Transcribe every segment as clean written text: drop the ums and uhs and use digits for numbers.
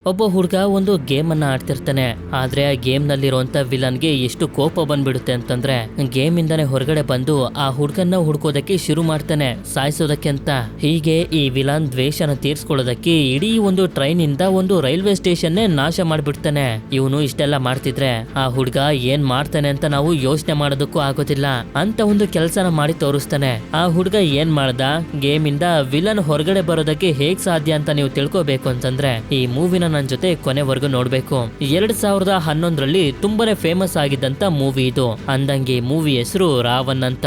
ಒಬ್ಬ ಹುಡುಗ ಒಂದು ಗೇಮ್ ಅನ್ನ ಆಡ್ತಿರ್ತಾನೆ. ಆದ್ರೆ ಆ ಗೇಮ್ ನಲ್ಲಿರುವಂತ ವಿಲನ್ಗೆ ಎಷ್ಟು ಕೋಪ ಬಂದ್ಬಿಡುತ್ತೆ ಅಂತಂದ್ರೆ ಗೇಮ್ ಇಂದಾನೆ ಹೊರಗಡೆ ಬಂದು ಆ ಹುಡುಗನ್ನ ಹುಡ್ಕೋದಕ್ಕೆ ಶುರು ಮಾಡ್ತಾನೆ, ಸಾಯಿಸೋದಕ್ಕೆ ಅಂತ. ಹೀಗೆ ಈ ವಿಲನ್ ದ್ವೇಷನ ತೀರ್ಸ್ಕೊಳ್ಳೋದಕ್ಕೆ ಇಡೀ ಒಂದು ಟ್ರೈನ್ ಇಂದ ಒಂದು ರೈಲ್ವೆ ಸ್ಟೇಷನ್ ನಾಶ ಮಾಡ್ಬಿಡ್ತಾನೆ. ಇವನು ಇಷ್ಟೆಲ್ಲ ಮಾಡ್ತಿದ್ರೆ ಆ ಹುಡುಗ ಏನ್ ಮಾಡ್ತಾನೆ ಅಂತ ನಾವು ಯೋಚನೆ ಮಾಡೋದಕ್ಕೂ ಆಗೋದಿಲ್ಲ. ಅಂತ ಒಂದು ಕೆಲಸನ ಮಾಡಿ ತೋರಿಸ್ತಾನೆ. ಆ ಹುಡುಗ ಏನ್ ಮಾಡ್ದ, ಗೇಮ್ ಇಂದ ವಿಲನ್ ಹೊರಗಡೆ ಬರೋದಕ್ಕೆ ಹೇಗ್ ಸಾಧ್ಯ ಅಂತ ನೀವು ತಿಳ್ಕೋಬೇಕು ಅಂತಂದ್ರೆ ಈ ಮೂವಿನ ನನ್ನ ಜೊತೆ ಕೊನೆವರೆಗೂ ನೋಡ್ಬೇಕು. 2011ರಲ್ಲಿ ತುಂಬಾನೇ ಫೇಮಸ್ ಆಗಿದ್ದಂತ ಮೂವಿ ಇದು. ಅಂದಂಗೆ ಮೂವಿ ಹೆಸರು ರಾವಣ್ ಅಂತ.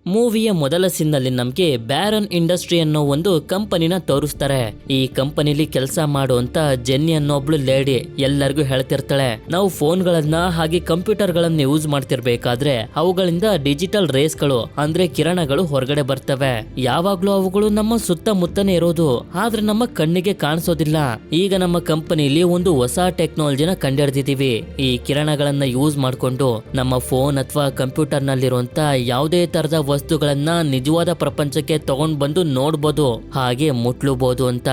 ಮೂವಿಯ ಮೊದಲ ಸೀನ್ನಲ್ಲಿ ನಮ್ಗೆ ಬ್ಯಾರನ್ ಇಂಡಸ್ಟ್ರಿ ಅನ್ನೋ ಒಂದು ಕಂಪನಿನ ತೋರಿಸ್ತಾರೆ. ಈ ಕಂಪನಿಲಿ ಕೆಲಸ ಮಾಡುವಂತ ಜೆನ್ನಿ ಅನ್ನೋ ಒಬ್ಳು ಲೇಡಿ ಎಲ್ಲರಿಗೂ ಹೇಳ್ತಿರ್ತಾಳೆ, ನಾವು ಫೋನ್ಗಳನ್ನ ಹಾಗೆ ಕಂಪ್ಯೂಟರ್ ಗಳನ್ನ ಯೂಸ್ ಮಾಡ್ತಿರ್ಬೇಕಾದ್ರೆ ಅವುಗಳಿಂದ ಡಿಜಿಟಲ್ ರೇಸ್ಗಳು ಅಂದ್ರೆ ಕಿರಣಗಳು ಹೊರಗಡೆ ಬರ್ತವೆ. ಯಾವಾಗ್ಲೂ ಅವುಗಳು ನಮ್ಮ ಸುತ್ತಮುತ್ತನೇ ಇರೋದು, ಆದ್ರೆ ನಮ್ಮ ಕಣ್ಣಿಗೆ ಕಾಣಿಸೋದಿಲ್ಲ. ಈಗ ನಮ್ಮ ಕಂಪನಿಲಿ ಒಂದು ಹೊಸ ಟೆಕ್ನಾಲಜಿನ ಕಂಡುಹಿಡಿದಿದೀವಿ. ಈ ಕಿರಣಗಳನ್ನ ಯೂಸ್ ಮಾಡ್ಕೊಂಡು ನಮ್ಮ ಫೋನ್ ಅಥವಾ ಕಂಪ್ಯೂಟರ್ ನಲ್ಲಿರುವಂತ ಯಾವುದೇ ತರದ ವಸ್ತುಗಳನ್ನ ನಿಜವಾದ ಪ್ರಪಂಚಕ್ಕೆ ತಗೊಂಡ್ ಬಂದು ನೋಡ್ಬೋದು, ಹಾಗೆ ಮುಟ್ಲಬಹುದು ಅಂತ.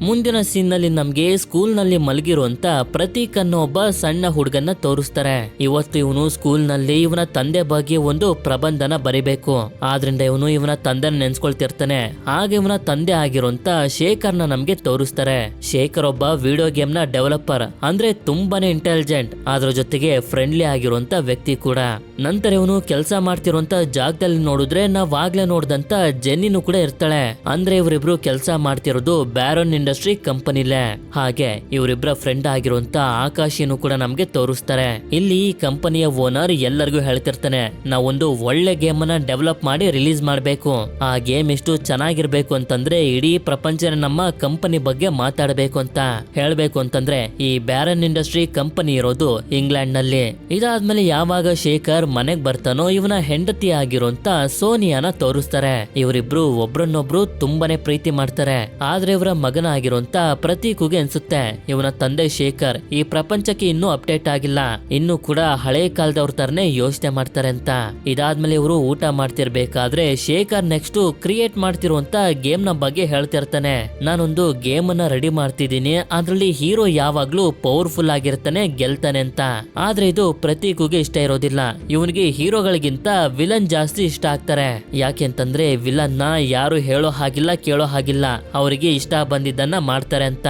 ಮುಂದಿನ ಸೀನ್ ನಲ್ಲಿ ನಮ್ಗೆ ಸ್ಕೂಲ್ ನಲ್ಲಿ ಮಲಗಿರುವಂತ ಪ್ರತೀಕ್ ಅನ್ನೋ ಒಬ್ಬ ಸಣ್ಣ ಹುಡುಗನ್ನ ತೋರಿಸ್ತಾರೆ. ಇವತ್ತು ಇವನು ಸ್ಕೂಲ್ ನಲ್ಲಿ ಇವನ ತಂದೆ ಬಗ್ಗೆ ಒಂದು ಪ್ರಬಂಧನ ಬರಿಬೇಕು. ಆದ್ರಿಂದ ಇವನು ಇವನ ತಂದೆನ ನೆನ್ಸ್ಕೊಳ್ತಿರ್ತಾನೆ. ಹಾಗೆ ಇವನ ತಂದೆ ಆಗಿರುವಂತ ಶೇಖರ್ನ ನಮ್ಗೆ ತೋರಿಸ್ತಾರೆ. ಶೇಖರ್ ಒಬ್ಬ ವಿಡಿಯೋ ಗೇಮ್ ನ ಡೆವಲಪರ್, ಅಂದ್ರೆ ತುಂಬಾನೇ ಇಂಟೆಲಿಜೆಂಟ್, ಅದ್ರ ಜೊತೆಗೆ ಫ್ರೆಂಡ್ಲಿ ಆಗಿರುವಂತ ವ್ಯಕ್ತಿ ಕೂಡ. ನಂತರ ಇವನು ಕೆಲಸ ಮಾಡ್ತಿರುವಂತ ಜಾಗದಲ್ಲಿ ನೋಡಿದ್ರೆ ನಾವಾಗ್ಲೇ ನೋಡ್ದಂತ ಜೆನ್ನಿನೂ ಕೂಡ ಇರ್ತಾಳೆ. ಅಂದ್ರೆ ಇವರಿಬ್ರು ಕೆಲಸ ಮಾಡ್ತಿರೋದು ಬ್ಯಾರನ್ ಇಂಡಸ್ಟ್ರಿ ಕಂಪನಿಲೇ. ಹಾಗೆ ಇವರಿಬ್ರ ಫ್ರೆಂಡ್ ಆಗಿರುವಂತ ಆಕಾಶಿನೂ ಕೂಡ ನಮ್ಗೆ ತೋರಿಸ್ತಾರೆ. ಇಲ್ಲಿ ಈ ಕಂಪನಿಯ ಓನರ್ ಎಲ್ಲರಿಗೂ ಹೇಳ್ತಿರ್ತಾನೆ, ನಾವೊಂದು ಒಳ್ಳೆ ಗೇಮ್ ಅನ್ನ ಡೆವಲಪ್ ಮಾಡಿ ರಿಲೀಸ್ ಮಾಡ್ಬೇಕು. ಆ ಗೇಮ್ ಎಷ್ಟು ಚೆನ್ನಾಗಿರ್ಬೇಕು ಅಂತಂದ್ರೆ ಇಡೀ ಪ್ರಪಂಚನ ನಮ್ಮ ಕಂಪನಿ ಬಗ್ಗೆ ಮಾತಾಡಬೇಕು ಅಂತ. ಹೇಳ್ಬೇಕು ಅಂತಂದ್ರೆ ಈ ಬ್ಯಾರನ್ ಇಂಡಸ್ಟ್ರಿ ಕಂಪನಿ ಇರೋದು ಇಂಗ್ಲೆಂಡ್ ನಲ್ಲಿ. ಇದಾದ್ಮೇಲೆ ಯಾವಾಗ ಶೇಖರ್ ಮನೆಗ್ ಬರ್ತಾನೋ ಇವನ ಹೆಂಡತಿ ಆಗಿರುವಂತ ಸೋನಿಯಾನ ತೋರಿಸ್ತಾರೆ. ಇವರಿಬ್ರು ಒಬ್ರನ್ನೊಬ್ರು ತುಂಬಾನೇ ಪ್ರೀತಿ ಮಾಡ್ತಾರೆ. ಆದ್ರೆ ಇವರ ಮಗನ ಆಗಿರುವಂತ ಪ್ರತೀಕ್ಗೆ ಅನ್ಸುತ್ತೆ ಇವನ ತಂದೆ ಶೇಖರ್ ಈ ಪ್ರಪಂಚಕ್ಕೆ ಇನ್ನೂ ಅಪ್ಡೇಟ್ ಆಗಿಲ್ಲ, ಇನ್ನು ಕೂಡ ಹಳೆ ಕಾಲದವ್ರ ತರನೇ ಯೋಚನೆ ಮಾಡ್ತಾರೆ ಅಂತ. ಇದಾದ್ಮೇಲೆ ಇವರು ಊಟ ಮಾಡ್ತಿರ್ಬೇಕಾದ್ರೆ ಶೇಖರ್ ನೆಕ್ಸ್ಟ್ ಕ್ರಿಯೇಟ್ ಮಾಡ್ತಿರುವಂತ ಗೇಮ್ ನ ಬಗ್ಗೆ ಹೇಳ್ತಿರ್ತಾನೆ. ನಾನೊಂದು ಗೇಮ್ ಅನ್ನ ರೆಡಿ ಮಾಡ್ತಿದ್ದೀನಿ, ಅದ್ರಲ್ಲಿ ಹೀರೋ ಯಾವಾಗ್ಲೂ ಪವರ್ಫುಲ್ ಆಗಿರ್ತಾನೆ, ಗೆಲ್ತಾನೆ ಅಂತ. ಆದ್ರೆ ಇದು ಪ್ರತೀಕ್ಗೆ ಇಷ್ಟ ಇರೋದಿಲ್ಲ. ಇವನಿಗೆ ಹೀರೋಗಳಿಗಿಂತ ವಿಲನ್ ಜಾಸ್ತಿ ಇಷ್ಟ ಆಗ್ತಾರೆ. ಯಾಕೆಂತಂದ್ರೆ ವಿಲನ್ ನ ಯಾರು ಹೇಳೋ ಹಾಗಿಲ್ಲ, ಕೇಳೋ ಹಾಗಿಲ್ಲ, ಅವರಿಗೆ ಇಷ್ಟ ಬಂದಿದ್ದನ್ನ ಮಾಡ್ತಾರೆ ಅಂತ.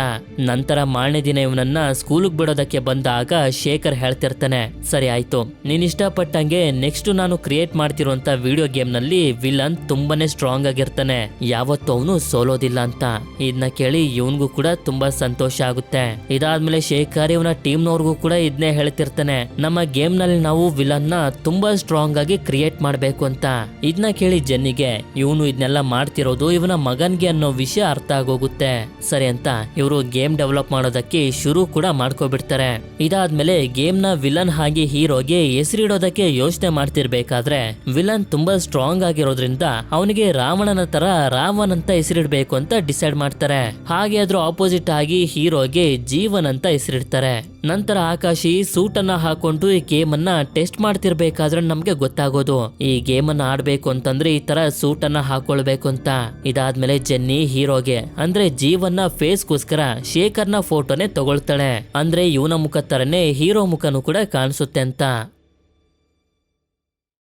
ನಂತರ ಮಾರನೇ ದಿನ ಇವನನ್ನ ಸ್ಕೂಲ್ಗೆ ಬಿಡೋದಕ್ಕೆ ಬಂದಾಗ ಶೇಖರ್ ಹೇಳ್ತಿರ್ತಾನೆ, ಸರಿ ಆಯ್ತು, ನೀನ್ ಇಷ್ಟಪಟ್ಟಂಗೆ ನೆಕ್ಸ್ಟ್ ನಾನು ಕ್ರಿಯೇಟ್ ಮಾಡ್ತಿರುವಂತ ವಿಡಿಯೋ ಗೇಮ್ ನಲ್ಲಿ ವಿಲನ್ ತುಂಬಾನೇ ಸ್ಟ್ರಾಂಗ್ ಆಗಿರ್ತಾನೆ, ಯಾವತ್ತು ಅವನು ಸೋಲೋದಿಲ್ಲ ಅಂತ. ಇದನ್ನ ಕೇಳಿ ಇವನ್ಗೂ ಕೂಡ ತುಂಬಾ ಸಂತೋಷ ಆಗುತ್ತೆ. ಇದಾದ್ಮೇಲೆ ಶೇಖರ್ ಇವನ ಟೀಮ್ ನವ್ರಿಗೂ ಕೂಡ ಇದನ್ನೇ ಹೇಳ್ತಿರ್ತಾನೆ, ನಮ್ಮ ಗೇಮ್ ನಲ್ಲಿ ನಾವು ವಿಲನ್ ನ ತುಂಬಾ ಸ್ಟ್ರಾಂಗ್ ಆಗಿ ಕ್ರಿಯೇಟ್ ಮಾಡ್ಬೇಕು ಅಂತ. ಇದನ್ನ ಕೇಳಿ ಜೆನ್ನಿಗೆ ಇವನು ಇದನ್ನೆಲ್ಲ ಮಾಡ್ತಿರೋದು ಇವನ ಮಗನ್ಗೆ ಅನ್ನೋ ವಿಷಯ ಅರ್ಥ ಆಗೋಗುತ್ತೆ. ಸರಿ ಅಂತ ಇವರು ಗೇಮ್ ಡೆವಲಪ್ ಮಾಡೋದಕ್ಕೆ ಶುರು ಕೂಡ ಮಾಡ್ಕೊಬಿಡ್ತಾರೆ. ಇದಾದ್ಮೇಲೆ ಗೇಮ್ ನ ವಿಲನ್ ಹಾಗೆ ಹೀರೋಗೆ ಹೆಸರಿಡೋದಕ್ಕೆ ಯೋಚನೆ ಮಾಡ್ತಿರ್ಬೇಕಾದ್ರೆ ವಿಲನ್ ತುಂಬಾ ಸ್ಟ್ರಾಂಗ್ ಆಗಿರೋದ್ರಿಂದ ಅವನಿಗೆ ರಾವಣನ ತರ ರಾವಣ್ ಅಂತ ಹೆಸರಿಡ್ಬೇಕು ಅಂತ ಡಿಸೈಡ್ ಮಾಡ್ತಾರೆ. ಹಾಗೆ ಅದ್ರ ಆಪೋಸಿಟ್ ಆಗಿ ಹೀರೋಗೆ ಜೀವನ್ ಅಂತ ಹೆಸರಿಡ್ತಾರೆ. ನಂತರ ಆಕಾಶಿ ಸೂಟ್ ಅನ್ನ ಹಾಕೊಂಡು ಈ ಗೇಮ್ ಅನ್ನ ಟೆಸ್ಟ್ ಮಾಡ್ತಿರ್ಬೇಕಾದ್ರೆ ನಮ್ಗೆ ಗೊತ್ತಾಗೋದು ಈ ಗೇಮ್ ಅನ್ನ ಆಡ್ಬೇಕು ಅಂತಂದ್ರೆ ಈ ತರ ಸೂಟ್ ಅನ್ನ ಹಾಕೊಳ್ಬೇಕು ಅಂತ. ಇದಾದ್ಮೇಲೆ ಜೆನ್ನಿ ಹೀರೋಗೆ ಅಂದ್ರೆ ಜೀವನ್ನ ಫೇಸ್ಗೋಸ್ಕರ ಶೇಖರ್ನ ಫೋಟೋನೇ ತಗೊಳ್ತಾಳೆ. ಅಂದ್ರೆ ಇವನ ಮುಖ ತರನೇ ಹೀರೋ ಮುಖನೂ ಕೂಡ ಕಾಣಿಸುತ್ತೆ ಅಂತ.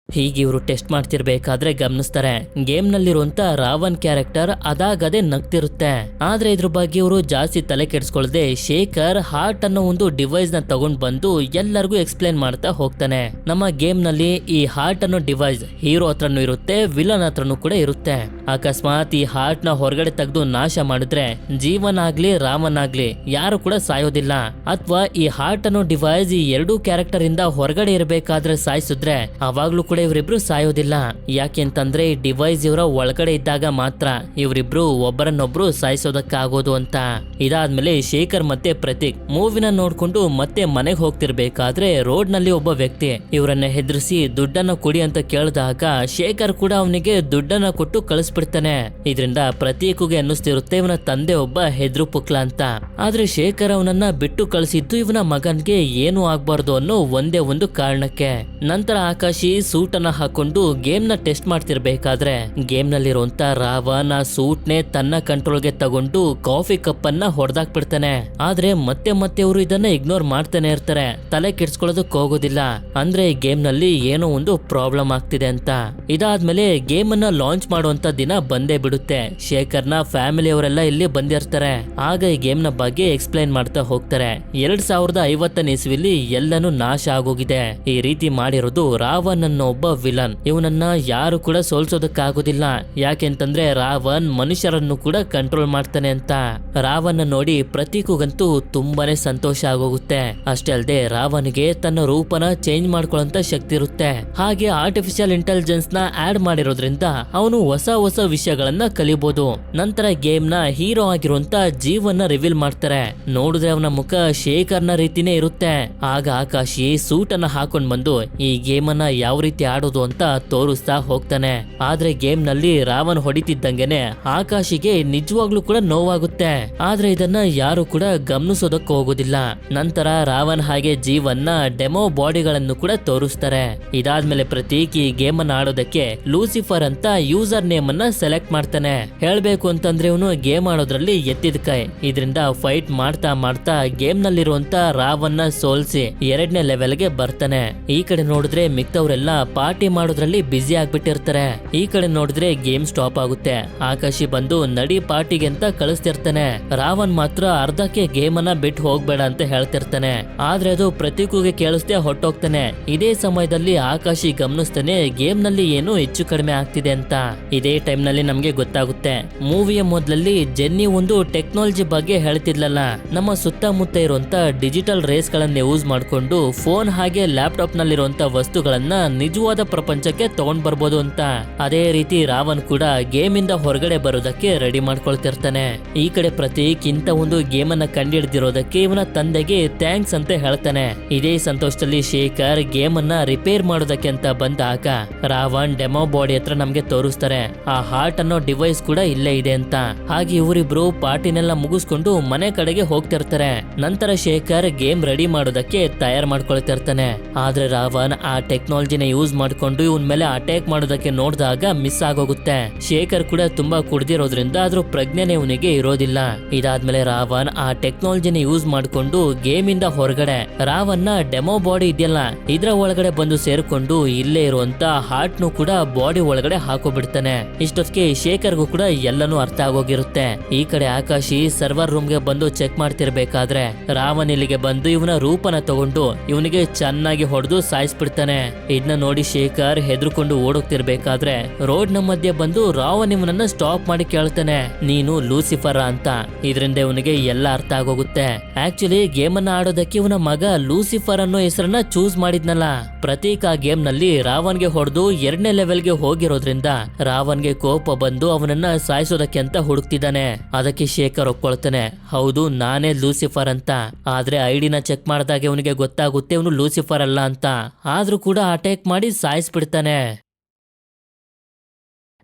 ಹೀಗೆ ಇವರು ಟೆಸ್ಟ್ ಮಾಡ್ತಿರ್ಬೇಕಾದ್ರೆ ಗಮನಿಸ್ತಾರೆ ಗೇಮ್ ನಲ್ಲಿರುವಂತ ರಾವಣ್ ಕ್ಯಾರೆಕ್ಟರ್ ಅದಾಗದೆ ನಗ್ತಿರುತ್ತೆ. ಆದ್ರೆ ಇದ್ರ ಬಗ್ಗೆ ಇವರು ಜಾಸ್ತಿ ತಲೆ ಕೆಡಿಸ್ಕೊಳ್ಳದೆ ಶೇಖರ್ ಹಾರ್ಟ್ ಅನ್ನೋ ಒಂದು ಡಿವೈಸ್ ನ ತಗೊಂಡ್ ಬಂದು ಎಲ್ಲರಿಗೂ ಎಕ್ಸ್ಪ್ಲೇನ್ ಮಾಡ್ತಾ ಹೋಗ್ತಾನೆ. ನಮ್ಮ ಗೇಮ್ ನಲ್ಲಿ ಈ ಹಾರ್ಟ್ ಅನ್ನೋ ಡಿವೈಸ್ ಹೀರೋ ಹತ್ರನೂ ಇರುತ್ತೆ, ವಿಲನ್ ಹತ್ರನೂ ಕೂಡ ಇರುತ್ತೆ. ಅಕಸ್ಮಾತ್ ಈ ಹಾರ್ಟ್ ನ ಹೊರಗಡೆ ತೆಗೆದು ನಾಶ ಮಾಡಿದ್ರೆ ಜೀವನ್ ಆಗ್ಲಿ ರಾಮನ್ ಆಗ್ಲಿ ಯಾರು ಕೂಡ ಸಾಯೋದಿಲ್ಲ. ಅಥವಾ ಈ ಹಾರ್ಟ್ ಅನ್ನೋ ಡಿವೈಸ್ ಈ ಎರಡೂ ಕ್ಯಾರೆಕ್ಟರ್ ಇಂದ ಹೊರಗಡೆ ಇರಬೇಕಾದ್ರೆ ಸಾಯಿಸಿದ್ರೆ ಅವಾಗ್ಲೂ ಕೂಡ ಇವರಿಬ್ರು ಸಾಯೋದಿಲ್ಲ. ಯಾಕೆಂತಂದ್ರೆ ಈ ಡಿವೈಸ್ ಇವರ ಒಳಗಡೆ ಇದ್ದಾಗ ಮಾತ್ರ ಇವರಿಬ್ರು ಒಬ್ಬರನ್ನೊಬ್ರು ಸಾಯಿಸೋದಕ್ಕಾಗೋದು ಅಂತ. ಇದಾದ್ಮೇಲೆ ಶೇಖರ್ ಮತ್ತೆ ಪ್ರತೀಕ್ ಮೂವಿನ ನೋಡ್ಕೊಂಡು ಮತ್ತೆ ಮನೆಗೆ ಹೋಗ್ತಿರ್ಬೇಕಾದ್ರೆ ರೋಡ್ ನಲ್ಲಿ ಒಬ್ಬ ವ್ಯಕ್ತಿ ಇವರನ್ನ ಹೆದರಿಸಿ ದುಡ್ಡನ್ನ ಕೊಡಿ ಅಂತ ಕೇಳಿದಾಗ ಶೇಖರ್ ಕೂಡ ಅವನಿಗೆ ದುಡ್ಡನ್ನ ಕೊಟ್ಟು ಕಳಿಸ್ಬಿಡ್ತಾನೆ. ಸಾಯಿಸ್ಬಿಡ್ತಾನೆ. ಇದರಿಂದ ಪ್ರತೀಕ್ಗೆ ಅನ್ನಿಸ್ತಿರುತ್ತೆ ಇವನ ತಂದೆ ಒಬ್ಬ ಹೆದ್ರು ಪುಕ್ಲ ಅಂತ. ಆದ್ರೆ ಶೇಖರ್ ಅವನನ್ನ ಬಿಟ್ಟು ಕಳಿಸಿದ್ದು ಇವನ ಮಗನ್ಗೆ ಏನು ಆಗ್ಬಾರ್ದು ಅನ್ನೋ ಒಂದೇ ಒಂದು ಕಾರಣಕ್ಕೆ. ನಂತರ ಆಕಾಶಿ ಸೂಟ್ ಅನ್ನ ಹಾಕೊಂಡು ಗೇಮ್ ನ ಟೆಸ್ಟ್ ಮಾಡ್ತಿರ್ಬೇಕಾದ್ರೆ ಗೇಮ್ ನಲ್ಲಿರುವಂತ ರಾವನ್ ಆ ಸೂಟ್ ನೇ ತನ್ನ ಕಂಟ್ರೋಲ್ಗೆ ತಗೊಂಡು ಕಾಫಿ ಕಪ್ ಅನ್ನ ಹೊಡೆದಾಕ್ಬಿಡ್ತಾನೆ. ಆದ್ರೆ ಮತ್ತೆ ಮತ್ತೆ ಅವರು ಇದನ್ನ ಇಗ್ನೋರ್ ಮಾಡ್ತಾನೆ ಇರ್ತಾರೆ, ತಲೆ ಕೆಡ್ಸ್ಕೊಳ್ಳೋದಕ್ಕೆ ಹೋಗೋದಿಲ್ಲ. ಅಂದ್ರೆ ಈ ಗೇಮ್ ನಲ್ಲಿ ಏನೋ ಒಂದು ಪ್ರಾಬ್ಲಮ್ ಆಗ್ತಿದೆ ಅಂತ. ಇದಾದ್ಮೇಲೆ ಗೇಮ್ ಅನ್ನ ಲಾಂಚ್ ಮಾಡುವಂತ ದಿನ ಬಂದೇ ಬಿಡುತ್ತೆ. ಶೇಖರ್ನ ಫ್ಯಾಮಿಲಿ ಅವರೆಲ್ಲ ಇಲ್ಲಿ ಬಂದಿರ್ತಾರೆ. ಆಗ ಈ ಗೇಮ್ ನ ಬಗ್ಗೆ ಎಕ್ಸ್ಪ್ಲೈನ್ ಮಾಡ್ತಾ ಹೋಗ್ತಾರೆ. 2050 ಇಸ್ವಿಲಿ ಎಲ್ಲನೂ ನಾಶ ಆಗೋಗಿದೆ. ಈ ರೀತಿ ಮಾಡಿರೋದು ರಾವನ್ ಅನ್ನೋ ಒಬ್ಬ ವಿಲನ್. ಇವನನ್ನ ಯಾರು ಕೂಡ ಸೋಲ್ಸೋದಕ್ಕಾಗೋದಿಲ್ಲ. ಯಾಕೆಂತಂದ್ರೆ ರಾವನ್ ಮನುಷ್ಯರನ್ನು ಕೂಡ ಕಂಟ್ರೋಲ್ ಮಾಡ್ತಾನೆ ಅಂತ. ರಾವನ್ ನೋಡಿ ಪ್ರತೀಕುಗಂತೂ ತುಂಬಾನೇ ಸಂತೋಷ ಆಗೋಗುತ್ತೆ. ಅಷ್ಟೇ ಅಲ್ಲದೆ ರಾವನ್ಗೆ ತನ್ನ ರೂಪನ ಚೇಂಜ್ ಮಾಡ್ಕೊಳ್ಳೋಂತ ಶಕ್ತಿ ಇರುತ್ತೆ. ಹಾಗೆ ಆರ್ಟಿಫಿಷಿಯಲ್ ಇಂಟೆಲಿಜೆನ್ಸ್ ನ ಆಡ್ ಮಾಡಿರೋದ್ರಿಂದ ಅವನು ಹೊಸ ಹೊಸ ವಿಷಯಗಳನ್ನ ಕಲಿಬಹುದು. ನಂತರ ಗೇಮ್ ನ ಹೀರೋ ಆಗಿರುವಂತ ಜೀವನ್ನ ರಿವೀಲ್ ಮಾಡ್ತಾರೆ. ನೋಡಿದ್ರೆ ಅವನ ಮುಖ ಶೇಖರ್ನ ರೀತಿನೇ ಇರುತ್ತೆ. ಆಗ ಆಕಾಶಿ ಸೂಟ್ ಅನ್ನ ಹಾಕೊಂಡ್ ಬಂದು ಈ ಗೇಮ್ ಅನ್ನ ಯಾವ ರೀತಿ ಆಡೋದು ಅಂತ ತೋರಿಸ್ತಾ ಹೋಗ್ತಾನೆ. ಆದ್ರೆ ಗೇಮ್ ನಲ್ಲಿ ರಾವನ್ ಹೊಡಿತಿದ್ದಂಗೆನೆ ಆಕಾಶಿಗೆ ನಿಜವಾಗ್ಲೂ ಕೂಡ ನೋವಾಗುತ್ತೆ. ಆದ್ರೆ ಇದನ್ನ ಯಾರು ಕೂಡ ಗಮನಿಸೋದಕ್ಕೆ ಹೋಗೋದಿಲ್ಲ. ನಂತರ ರಾವನ್ ಹಾಗೆ ಜೀವನ್ನ ಡೆಮೋ ಬಾಡಿಗಳನ್ನು ಕೂಡ ತೋರಿಸ್ತಾರೆ. ಇದಾದ್ಮೇಲೆ ಪ್ರತೀಕ್ ಈ ಗೇಮ್ ಅನ್ನ ಆಡೋದಕ್ಕೆ ಲೂಸಿಫರ್ ಅಂತ ಯೂಸರ್ ನೇಮ್ ಅನ್ನ ಸೆಲೆಕ್ಟ್ ಮಾಡ್ತಾನೆ. ಹೇಳ್ಬೇಕು ಅಂತಂದ್ರೆ ಇವನು ಗೇಮ್ ಆಡೋದ್ರಲ್ಲಿ ಎತ್ತಿದ ಕೈ. ಇದರಿಂದ ಫೈಟ್ ಮಾಡ್ತಾ ಮಾಡ್ತಾ ಗೇಮ್ ನಲ್ಲಿರುವಂತ ರಾವನ್ನ ಸೋಲ್ಸಿ 2ನೇ ಲೆವೆಲ್ಗೆ ಬರ್ತಾನೆ. ಈ ಕಡೆ ನೋಡಿದ್ರೆ ಮಿಕ್ತವ್ರೆಲ್ಲ ಪಾರ್ಟಿ ಮಾಡೋದ್ರಲ್ಲಿ ಬ್ಯುಸಿ ಆಗ್ಬಿಟ್ಟಿರ್ತಾರೆ. ಈ ಕಡೆ ನೋಡಿದ್ರೆ ಗೇಮ್ ಸ್ಟಾಪ್ ಆಗುತ್ತೆ. ಆಕಾಶಿ ಬಂದು ನಡಿ ಪಾರ್ಟಿಗೆ ಅಂತ ಕಳಿಸ್ತಿರ್ತಾನೆ. ರಾವನ್ ಮಾತ್ರ ಅರ್ಧಕ್ಕೆ ಗೇಮ್ ಅನ್ನ ಬಿಟ್ಟು ಹೋಗ್ಬೇಡ ಅಂತ ಹೇಳ್ತಿರ್ತಾನೆ. ಆದ್ರೆ ಅದು ಪ್ರತೀಕುಗೆ ಕೇಳಿಸ್ದೆ ಹೊಟ್ಟೋಗ್ತಾನೆ. ಇದೇ ಸಮಯದಲ್ಲಿ ಆಕಾಶಿ ಗಮನಿಸ್ತಾನೆ ಗೇಮ್ ನಲ್ಲಿ ಏನು ಹೆಚ್ಚು ಕಡಿಮೆ ಆಗ್ತಿದೆ ಅಂತ. ಇದೇ ಟೈಮ್ ನಲ್ಲಿ ನಮ್ಗೆ ಗೊತ್ತಾಗುತ್ತೆ ಮೂವಿಯ ಮೊದಲಲ್ಲಿ ಜೆನ್ನಿ ಒಂದು ಟೆಕ್ನಾಲಜಿ ಬಗ್ಗೆ ಹೇಳ್ತಿದ್ಲಲ್ಲ, ನಮ್ಮ ಸುತ್ತಮುತ್ತ ಇರುವಂತ ಡಿಜಿಟಲ್ ರೇಸ್ ಗಳನ್ನ ಯೂಸ್ ಮಾಡ್ಕೊಂಡು ಫೋನ್ ಹಾಗೆ ಲ್ಯಾಪ್ಟಾಪ್ ನಲ್ಲಿರುವಂತ ವಸ್ತುಗಳನ್ನ ನಿಜವಾದ ಪ್ರಪಂಚಕ್ಕೆ ತಗೊಂಡ್ ಬರ್ಬೋದು ಅಂತ. ಅದೇ ರೀತಿ ರಾವನ್ ಕೂಡ ಗೇಮ್ ಇಂದ ಹೊರಗಡೆ ಬರೋದಕ್ಕೆ ರೆಡಿ ಮಾಡ್ಕೊಳ್ತಿರ್ತಾನೆ. ಈ ಕಡೆ ಪ್ರತೀಕ್ ಇಂತ ಒಂದು ಗೇಮ್ ಅನ್ನ ಕಂಡಿಡ್ದಿರೋದಕ್ಕೆ ಇವನ ತಂದೆಗೆ ಥ್ಯಾಂಕ್ಸ್ ಅಂತ ಹೇಳ್ತಾನೆ. ಇದೇ ಸಂತೋಷದಲ್ಲಿ ಶೇಖರ್ ಗೇಮ್ ಅನ್ನ ರಿಪೇರ್ ಮಾಡೋದಕ್ಕೆ ಅಂತ ಬಂದಾಗ ರಾವನ್ ಡೆಮೋ ಬಾಡಿ ಹತ್ರ ನಮ್ಗೆ ತೋರಿಸ್ತಾರೆ. ಆ ಹಾರ್ಟ್ ಅನ್ನೋ ಡಿವೈಸ್ ಕೂಡ ಇಲ್ಲೇ ಇದೆ ಅಂತ. ಹಾಗೆ ಇವರಿಬ್ರು ಪಾರ್ಟಿನೆಲ್ಲ ಮುಗಿಸ್ಕೊಂಡು ಮನೆ ಕಡೆಗೆ ಹೋಗ್ತಿರ್ತಾರೆ. ನಂತರ ಶೇಖರ್ ಗೇಮ್ ರೆಡಿ ಮಾಡೋದಕ್ಕೆ ತಯಾರು ಮಾಡ್ಕೊಳ್ತಿರ್ತಾನೆ. ಆದ್ರೆ ರಾವನ್ ಆ ಟೆಕ್ನಾಲಜಿನ ಯೂಸ್ ಮಾಡ್ಕೊಂಡು ಇವನ್ ಮೇಲೆ ಅಟ್ಯಾಕ್ ಮಾಡೋದಕ್ಕೆ ನೋಡಿದಾಗ ಮಿಸ್ ಆಗೋಗುತ್ತೆ. ಶೇಖರ್ ಕೂಡ ತುಂಬಾ ಕುಡ್ದಿರೋದ್ರಿಂದ ಅದ್ರ ಪ್ರಜ್ಞೆನೆ ಇವನಿಗೆ ಇರೋದಿಲ್ಲ. ಇದಾದ್ಮೇಲೆ ರಾವನ್ ಆ ಟೆಕ್ನಾಲಜಿನ ಯೂಸ್ ಮಾಡ್ಕೊಂಡು ಗೇಮ್ ಇಂದ ಹೊರಗಡೆ ರಾವನ್ನ ಡೆಮೋ ಬಾಡಿ ಇದೆಯಲ್ಲ ಇದ್ರ ಒಳಗಡೆ ಬಂದು ಸೇರ್ಕೊಂಡು ಇಲ್ಲೇ ಇರುವಂತ ಹಾರ್ಟ್ ನು ಕೂಡ ಬಾಡಿ ಒಳಗಡೆ ಹಾಕೋಬಿಡ್ತಾನೆ. ಇಷ್ಟೊತ್ತಿಗೆ ಶೇಖರ್ಗೂ ಕೂಡ ಎಲ್ಲನೂ ಅರ್ಥ ಆಗೋಗಿರುತ್ತೆ. ಈ ಕಡೆ ಆಕಾಶಿ ಸರ್ವರ್ ರೂಮ್ ಗೆ ಬಂದು ಚೆಕ್ ಮಾಡ್ತಿರ್ಬೇಕಾದ್ರೆ ರಾವನ್ ಇಲ್ಲಿಗೆ ಬಂದು ಇವನ ರೂಪನ ತಗೊಂಡು ಇವನಿಗೆ ಚೆನ್ನಾಗಿ ಹೊಡೆದು ಸಾಯಿಸ್ಬಿಡ್ತಾನೆ. ಇದನ್ನ ನೋಡಿ ಶೇಖರ್ ಹೆದರ್ಕೊಂಡು ಓಡೋಗ್ತಿರ್ಬೇಕಾದ್ರೆ ರೋಡ್ ನ ಮಧ್ಯೆ ಬಂದು ರಾವನ್ ಇವನನ್ನ ಸ್ಟಾಪ್ ಮಾಡಿ ಕೇಳ್ತಾನೆ, ನೀನು ಲೂಸಿಫರ್ ಅಂತ. ಇದರಿಂದ ಇವನಿಗೆ ಎಲ್ಲ ಅರ್ಥ ಆಗೋಗುತ್ತೆ. ಆಕ್ಚುಲಿ ಗೇಮ್ ಅನ್ನ ಆಡೋದಕ್ಕೆ ಇವನ ಮಗ ಲೂಸಿಫರ್ ಅನ್ನೋ ಹೆಸರನ್ನ ಚೂಸ್ ಮಾಡಿದ್ನಲ್ಲ. ಪ್ರತೀಕ್ ಆ ಗೇಮ್ ನಲ್ಲಿ ರಾವನ್ಗೆ ಹೊಡೆದು 2ನೇ ಲೆವೆಲ್ಗೆ ಹೋಗಿರೋದ್ರಿಂದ ರಾವನ್ಗೆ ಕೋಪ ಬಂದು ಅವನನ್ನ ಸಾಯಿಸೋದಕ್ಕೆ ಅಂತ ಹುಡುಕ್ತಿದ್ದಾನೆ. ಅದಕ್ಕೆ ಶೇಖರ್ ಒಪ್ಕೊಳ್ತಾನೆ, ಹೌದು ನಾನೇ ಲೂಸಿಫರ್ ಅಂತ. ಆದ್ರೆ ಐಡಿನ ಚೆಕ್ ಮಾಡಿದಾಗ ಅವನಿಗೆ ಗೊತ್ತಾಗುತ್ತೆ ಅವನು ಲೂಸಿಫರ್ ಅಲ್ಲ ಅಂತ. ಆದ್ರೂ ಕೂಡ ಅಟ್ಯಾಕ್ ಮಾಡಿ ಸಾಯಿಸ್ಬಿಡ್ತಾನೆ.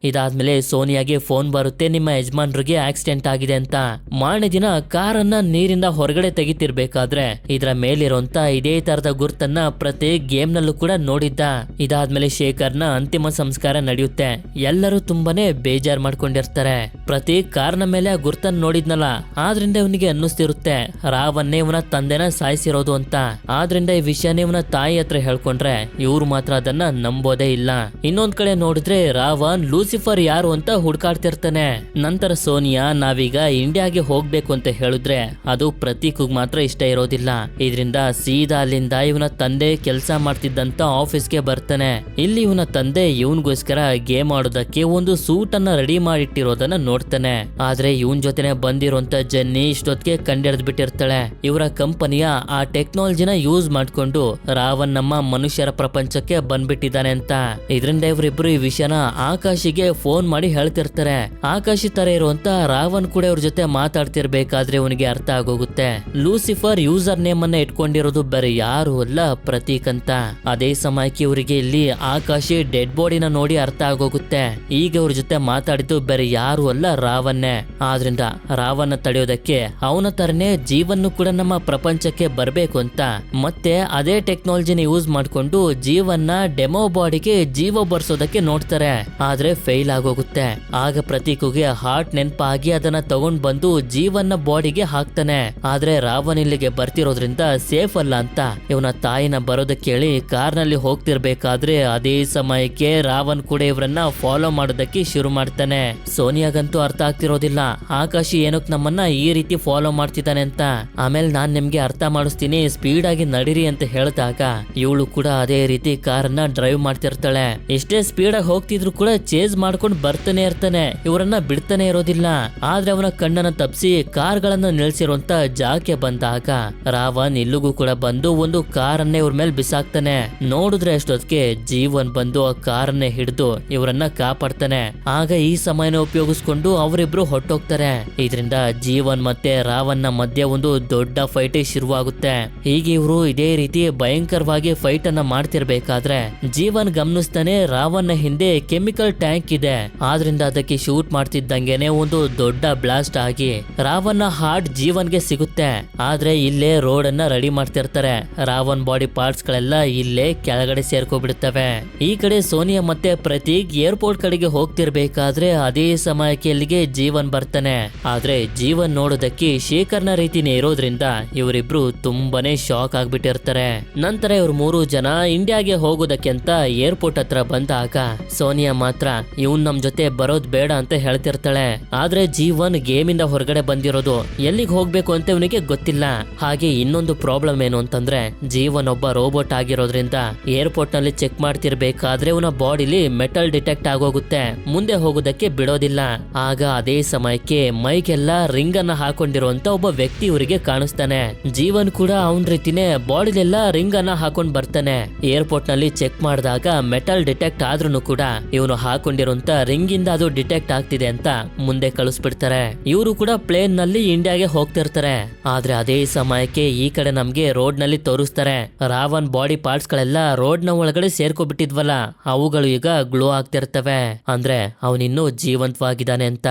ಇದಾದ್ಮೇಲೆ ಸೋನಿಯಾಗೆ ಫೋನ್ ಬರುತ್ತೆ, ನಿಮ್ಮ ಯಜಮಾನ್ರಿಗೆ ಆಕ್ಸಿಡೆಂಟ್ ಆಗಿದೆ ಅಂತ. ಮಾರನೇ ದಿನ ಕಾರನ್ನ ನೀರಿಂದ ಹೊರಗಡೆ ತೆಗಿತಿರ್ಬೇಕಾದ್ರೆ ಇದರ ಮೇಲಿರುವಂತ ಇದೇ ತರದ ಗುರ್ತನ್ನ ಪ್ರತೀಕ್ ಗೇಮ್ ನಲ್ಲೂ ಕೂಡ ನೋಡಿದ್ದ. ಇದಾದ್ಮೇಲೆ ಶೇಖರ್ನ ಅಂತಿಮ ಸಂಸ್ಕಾರ ನಡೆಯುತ್ತೆ. ಎಲ್ಲರೂ ತುಂಬಾನೇ ಬೇಜಾರ್ ಮಾಡ್ಕೊಂಡಿರ್ತಾರೆ. ಪ್ರತೀಕ್ ಕಾರ್ನ ಮೇಲೆ ಆ ಗುರ್ತನ್ ನೋಡಿದ್ನಲ್ಲ, ಆದ್ರಿಂದ ಇವನಿಗೆ ಅನ್ನಿಸ್ತಿರುತ್ತೆ ರಾವನ್ನೇ ಇವನ ತಂದೆನ ಸಾಯಿಸಿರೋದು ಅಂತ. ಆದ್ರಿಂದ ಈ ವಿಷಯನೇ ಇವನ ತಾಯಿ ಹತ್ರ ಹೇಳ್ಕೊಂಡ್ರೆ ಇವ್ರು ಮಾತ್ರ ಅದನ್ನ ನಂಬೋದೇ ಇಲ್ಲ. ಇನ್ನೊಂದ್ ಕಡೆ ನೋಡಿದ್ರೆ ರಾವನ್ ಲೂಸಿಫರ್ ಯಾರು ಅಂತ ಹುಡ್ಕಾಡ್ತಿರ್ತಾನೆ. ನಂತರ ಸೋನಿಯಾ ನಾವೀಗ ಇಂಡಿಯಾಗೆ ಹೋಗ್ಬೇಕು ಅಂತ ಹೇಳಿದ್ರೆ ಅದು ಪ್ರತೀಕ್ ಮಾತ್ರ ಇಷ್ಟ ಇರೋದಿಲ್ಲ. ಇದರಿಂದ ಸೀದಾ ಅಲ್ಲಿಂದ ಇವನ ತಂದೆ ಕೆಲಸ ಮಾಡ್ತಿದ್ದಂತ ಆಫೀಸ್ಗೆ ಬರ್ತಾನೆ. ಇಲ್ಲಿ ಇವನ ತಂದೆ ಇವನ್ಗೋಸ್ಕರ ಗೇಮ್ ಆಡೋದಕ್ಕೆ ಒಂದು ಸೂಟ್ ಅನ್ನ ರೆಡಿ ಮಾಡಿಟ್ಟಿರೋದನ್ನ ನೋಡ್ತಾನೆ. ಆದ್ರೆ ಇವನ್ ಜೊತೆನೆ ಬಂದಿರುವಂತ ಜೆನ್ನಿ ಇಷ್ಟೊತ್ತಿಗೆ ಕಂಡಿಡ್ದು ಬಿಟ್ಟಿರ್ತಾಳೆ. ಇವರ ಕಂಪನಿಯ ಆ ಟೆಕ್ನಾಲಜಿನ ಯೂಸ್ ಮಾಡ್ಕೊಂಡು ರಾವನ್ ನಮ್ಮ ಮನುಷ್ಯರ ಪ್ರಪಂಚಕ್ಕೆ ಬಂದ್ಬಿಟ್ಟಿದ್ದಾನೆ ಅಂತ. ಇದರಿಂದ ಇವರಿಬ್ರು ಈ ವಿಷಯನ ಆಕಾಶಿಗೆ ಆಕಾಶ್ಗೆ ಫೋನ್ ಮಾಡಿ ಹೇಳ್ತಿರ್ತಾರೆ. ಆಕಾಶ್ ತರ ಇರುವಂತ ರಾವಣ್ ಕೂಡ ಇವ್ರ ಜೊತೆ ಮಾತಾಡ್ತಿರ್ಬೇಕಾದ್ರೆ ಅವನಿಗೆ ಅರ್ಥ ಆಗೋಗುತ್ತೆ ಲೂಸಿಫರ್ ಯೂಸರ್ ನೇಮ್ ಅನ್ನ ಇಟ್ಕೊಂಡಿರೋದು ಬೇರೆ ಯಾರು ಅಲ್ಲ ಪ್ರತೀಕ್ ಅಂತ. ಅದೇ ಸಮಯಕ್ಕೆ ಇವರಿಗೆ ಇಲ್ಲಿ ಆಕಾಶ್ ಡೆಡ್ ಬಾಡಿನ ನೋಡಿ ಅರ್ಥ ಆಗೋಗುತ್ತೆ ಈಗ ಇವ್ರ ಜೊತೆ ಮಾತಾಡಿದ್ದು ಬೇರೆ ಯಾರು ಅಲ್ಲ ರಾವನ್ನೇ. ಆದ್ರಿಂದ ರಾವನ್ನ ತಡೆಯೋದಕ್ಕೆ ಅವನ ತರನೇ ಜೀವನ್ ಕೂಡ ನಮ್ಮ ಪ್ರಪಂಚಕ್ಕೆ ಬರ್ಬೇಕು ಅಂತ ಮತ್ತೆ ಅದೇ ಟೆಕ್ನಾಲಜಿನ ಯೂಸ್ ಮಾಡ್ಕೊಂಡು ಜೀವನ್ನ ಡೆಮೋ ಬಾಡಿಗೆ ಜೀವ ಬರ್ಸೋದಕ್ಕೆ ನೋಡ್ತಾರೆ. ಆದ್ರೆ ಫೇಲ್ ಆಗೋಗುತ್ತೆ. ಆಗ ಪ್ರತೀಕ್ಗೆ ಹಾರ್ಟ್ ನೆನಪಾಗಿ ಅದನ್ನ ತಗೊಂಡ್ ಬಂದು ಜೀವನ್ನ ಬಾಡಿಗೆ ಹಾಕ್ತಾನೆ. ಆದ್ರೆ ರಾವನ್ ಇಲ್ಲಿಗೆ ಬರ್ತಿರೋದ್ರಿಂದ ಸೇಫ್ ಅಲ್ಲ ಅಂತ ಇವನ ತಾಯಿನ ಬರೋದಕ್ಕೆ ಹೇಳಿ ಕಾರ್ನಲ್ಲಿ ಹೋಗ್ತಿರ್ಬೇಕಾದ್ರೆ ಅದೇ ಸಮಯಕ್ಕೆ ರಾವನ್ ಕೂಡ ಇವ್ರನ್ನ ಫಾಲೋ ಮಾಡೋದಕ್ಕೆ ಶುರು ಮಾಡ್ತಾನೆ. ಸೋನಿಯಾಗಂತೂ ಅರ್ಥ ಆಗ್ತಿರೋದಿಲ್ಲ ಆಕಾಶಿ ಏನಕ್ ನಮ್ಮನ್ನ ಈ ರೀತಿ ಫಾಲೋ ಮಾಡ್ತಿದ್ದಾನೆ ಅಂತ. ಆಮೇಲೆ ನಾನ್ ನಿಮ್ಗೆ ಅರ್ಥ ಮಾಡಿಸ್ತೀನಿ ಸ್ಪೀಡ್ ಆಗಿ ನಡೀರಿ ಅಂತ ಹೇಳಿದಾಗ ಇವಳು ಕೂಡ ಅದೇ ರೀತಿ ಕಾರನ್ನ ಡ್ರೈವ್ ಮಾಡ್ತಿರ್ತಾಳೆ. ಎಷ್ಟೇ ಸ್ಪೀಡ್ ಆಗಿ ಹೋಗ್ತಿದ್ರು ಕೂಡ ಚೇಸ್ ಮಾಡ್ಕೊಂಡು ಬರ್ತಾನೆ ಇರ್ತಾನೆ, ಇವರನ್ನ ಬಿಡ್ತಾನೆ ಇರೋದಿಲ್ಲ. ಆದ್ರೆ ಅವನ ಕಣ್ಣನ್ನ ತಪ್ಪಿಸಿ ಕಾರ್ಗಳನ್ನ ನಿಲ್ಸಿರುವಂತ ಜಾಗಕ್ಕೆ ಬಂದಾಗ ರಾವನ್ ಇಲ್ಲಿಗೂ ಕೂಡ ಬಂದು ಒಂದು ಕಾರನ್ನೇ ಇವ್ರ ಮೇಲೆ ಬಿಸಾಕ್ತಾನೆ. ನೋಡಿದ್ರೆ ಅಷ್ಟೊತ್ತಿಗೆ ಜೀವನ್ ಬಂದು ಆ ಕಾರನ್ನೇ ಹಿಡಿದು ಇವರನ್ನ ಕಾಪಾಡ್ತಾನೆ. ಆಗ ಈ ಸಮಯನ ಉಪಯೋಗಿಸ್ಕೊಂಡು ಅವರಿಬ್ರು ಹೊಟ್ಟೋಗ್ತಾರೆ. ಇದರಿಂದ ಜೀವನ್ ಮತ್ತೆ ರಾವನ್ನ ಮಧ್ಯೆ ಒಂದು ದೊಡ್ಡ ಫೈಟ್ ಶುರುವಾಗುತ್ತೆ. ಹೀಗೆ ಇವರು ಇದೇ ರೀತಿ ಭಯಂಕರವಾಗಿ ಫೈಟ್ ಅನ್ನ ಮಾಡ್ತಿರ್ಬೇಕಾದ್ರೆ ಜೀವನ್ ಗಮನಿಸ್ತಾನೆ ರಾವನ್ನ ಹಿಂದೆ ಕೆಮಿಕಲ್ ಟ್ಯಾಂಕ್ ಇದೆ. ಆದ್ರಿಂದ ಅದಕ್ಕೆ ಶೂಟ್ ಮಾಡ್ತಿದ್ದಂಗೆನೆ ಒಂದು ದೊಡ್ಡ ಬ್ಲಾಸ್ಟ್ ಆಗಿ ರಾವನ್ನ ಹಾರ್ಟ್ ಜೀವನ್ಗೆ ಸಿಗುತ್ತೆ. ಆದ್ರೆ ಇಲ್ಲೇ ರೋಡ್ ಅನ್ನ ರೆಡಿ ಮಾಡ್ತಿರ್ತಾರೆ. ರಾವನ್ ಬಾಡಿ ಪಾರ್ಟ್ಸ್ ಗಳೆಲ್ಲ ಇಲ್ಲೇ ಕೆಳಗಡೆ ಸೇರ್ಕೊಬಿಡುತ್ತವೆ. ಈ ಕಡೆ ಸೋನಿಯಾ ಮತ್ತೆ ಪ್ರತೀಕ್ ಏರ್ಪೋರ್ಟ್ ಕಡೆಗೆ ಹೋಗ್ತಿರ್ಬೇಕಾದ್ರೆ ಅದೇ ಸಮಯಕ್ಕೆ ಇಲ್ಲಿಗೆ ಜೀವನ್ ಬರ್ತಾನೆ. ಆದ್ರೆ ಜೀವನ್ ನೋಡೋದಕ್ಕೆ ಶೇಖರ್ನ ರೀತಿನೇ ಇರೋದ್ರಿಂದ ಇವರಿಬ್ರು ತುಂಬಾನೇ ಶಾಕ್ ಆಗ್ಬಿಟ್ಟಿರ್ತಾರೆ. ನಂತರ ಇವ್ರು 3 ಜನ ಇಂಡಿಯಾಗೆ ಹೋಗೋದಕ್ಕೆ ಅಂತ ಏರ್ಪೋರ್ಟ್ ಹತ್ರ ಬಂದಾಗ ಸೋನಿಯಾ ಮಾತ್ರ ಇವನ್ ನಮ್ ಜೊತೆ ಬರೋದ್ ಬೇಡ ಅಂತ ಹೇಳ್ತಿರ್ತಾಳೆ. ಆದ್ರೆ ಜೀವನ್ ಗೇಮ್ ಇಂದ ಹೊರಗಡೆ ಬಂದಿರೋದು ಎಲ್ಲಿಗೆ ಹೋಗ್ಬೇಕು ಅಂತ ಇವನಿಗೆ ಗೊತ್ತಿಲ್ಲ. ಹಾಗೆ ಇನ್ನೊಂದು ಪ್ರಾಬ್ಲಮ್ ಏನು ಅಂತಂದ್ರೆ ಜೀವನ್ ಒಬ್ಬ ರೋಬೋಟ್ ಆಗಿರೋದ್ರಿಂದ ಏರ್ಪೋರ್ಟ್ ನಲ್ಲಿ ಚೆಕ್ ಮಾಡ್ತಿರ್ಬೇಕಾದ್ರೆ ಇವನ ಬಾಡಿಲಿ ಮೆಟಲ್ ಡಿಟೆಕ್ಟ್ ಆಗೋಗುತ್ತೆ, ಮುಂದೆ ಹೋಗೋದಕ್ಕೆ ಬಿಡೋದಿಲ್ಲ. ಆಗ ಅದೇ ಸಮಯಕ್ಕೆ ಮೈಗೆಲ್ಲ ರಿಂಗ್ ಅನ್ನ ಹಾಕೊಂಡಿರುವಂತ ಒಬ್ಬ ವ್ಯಕ್ತಿ ಇವರಿಗೆ ಕಾಣಿಸ್ತಾನೆ. ಜೀವನ್ ಕೂಡ ಅವನ್ ರೀತಿನೇ ಬಾಡಿಲೆಲ್ಲ ರಿಂಗ್ ಅನ್ನ ಹಾಕೊಂಡ್ ಬರ್ತಾನೆ. ಏರ್ಪೋರ್ಟ್ ನಲ್ಲಿ ಚೆಕ್ ಮಾಡಿದಾಗ ಮೆಟಲ್ ಡಿಟೆಕ್ಟ್ ಆದ್ರೂ ಕೂಡ ಇವನು ಹಾಕೊಂಡಿರುವಂತ ರಿಂಗ್ ಇಂದ ಅದು ಡಿಟೆಕ್ಟ್ ಆಗ್ತಿದೆ ಅಂತ ಮುಂದೆ ಕಳಿಸ್ಬಿಡ್ತಾರೆ. ಇವರು ಕೂಡ ಪ್ಲೇನ್ ನಲ್ಲಿ ಇಂಡಿಯಾಗೆ ಹೋಗ್ತಿರ್ತಾರೆ. ಆದ್ರೆ ಅದೇ ಸಮಯಕ್ಕೆ ಈ ಕಡೆ ನಮ್ಗೆ ರೋಡ್ ನಲ್ಲಿ ತೋರಿಸ್ತಾರೆ ರಾವನ್ ಬಾಡಿ ಪಾರ್ಟ್ಸ್ ಗಳೆಲ್ಲ ರೋಡ್ ನ ಒಳಗಡೆ ಸೇರ್ಕೊಬಿಟ್ಟಿದ್ವಲ್ಲ ಅವುಗಳು ಈಗ ಗ್ಲೋ ಆಗ್ತಿರ್ತವೆ, ಅಂದ್ರೆ ಅವನಿನ್ನೂ ಜೀವಂತವಾಗಿದ್ದಾನೆ ಅಂತ.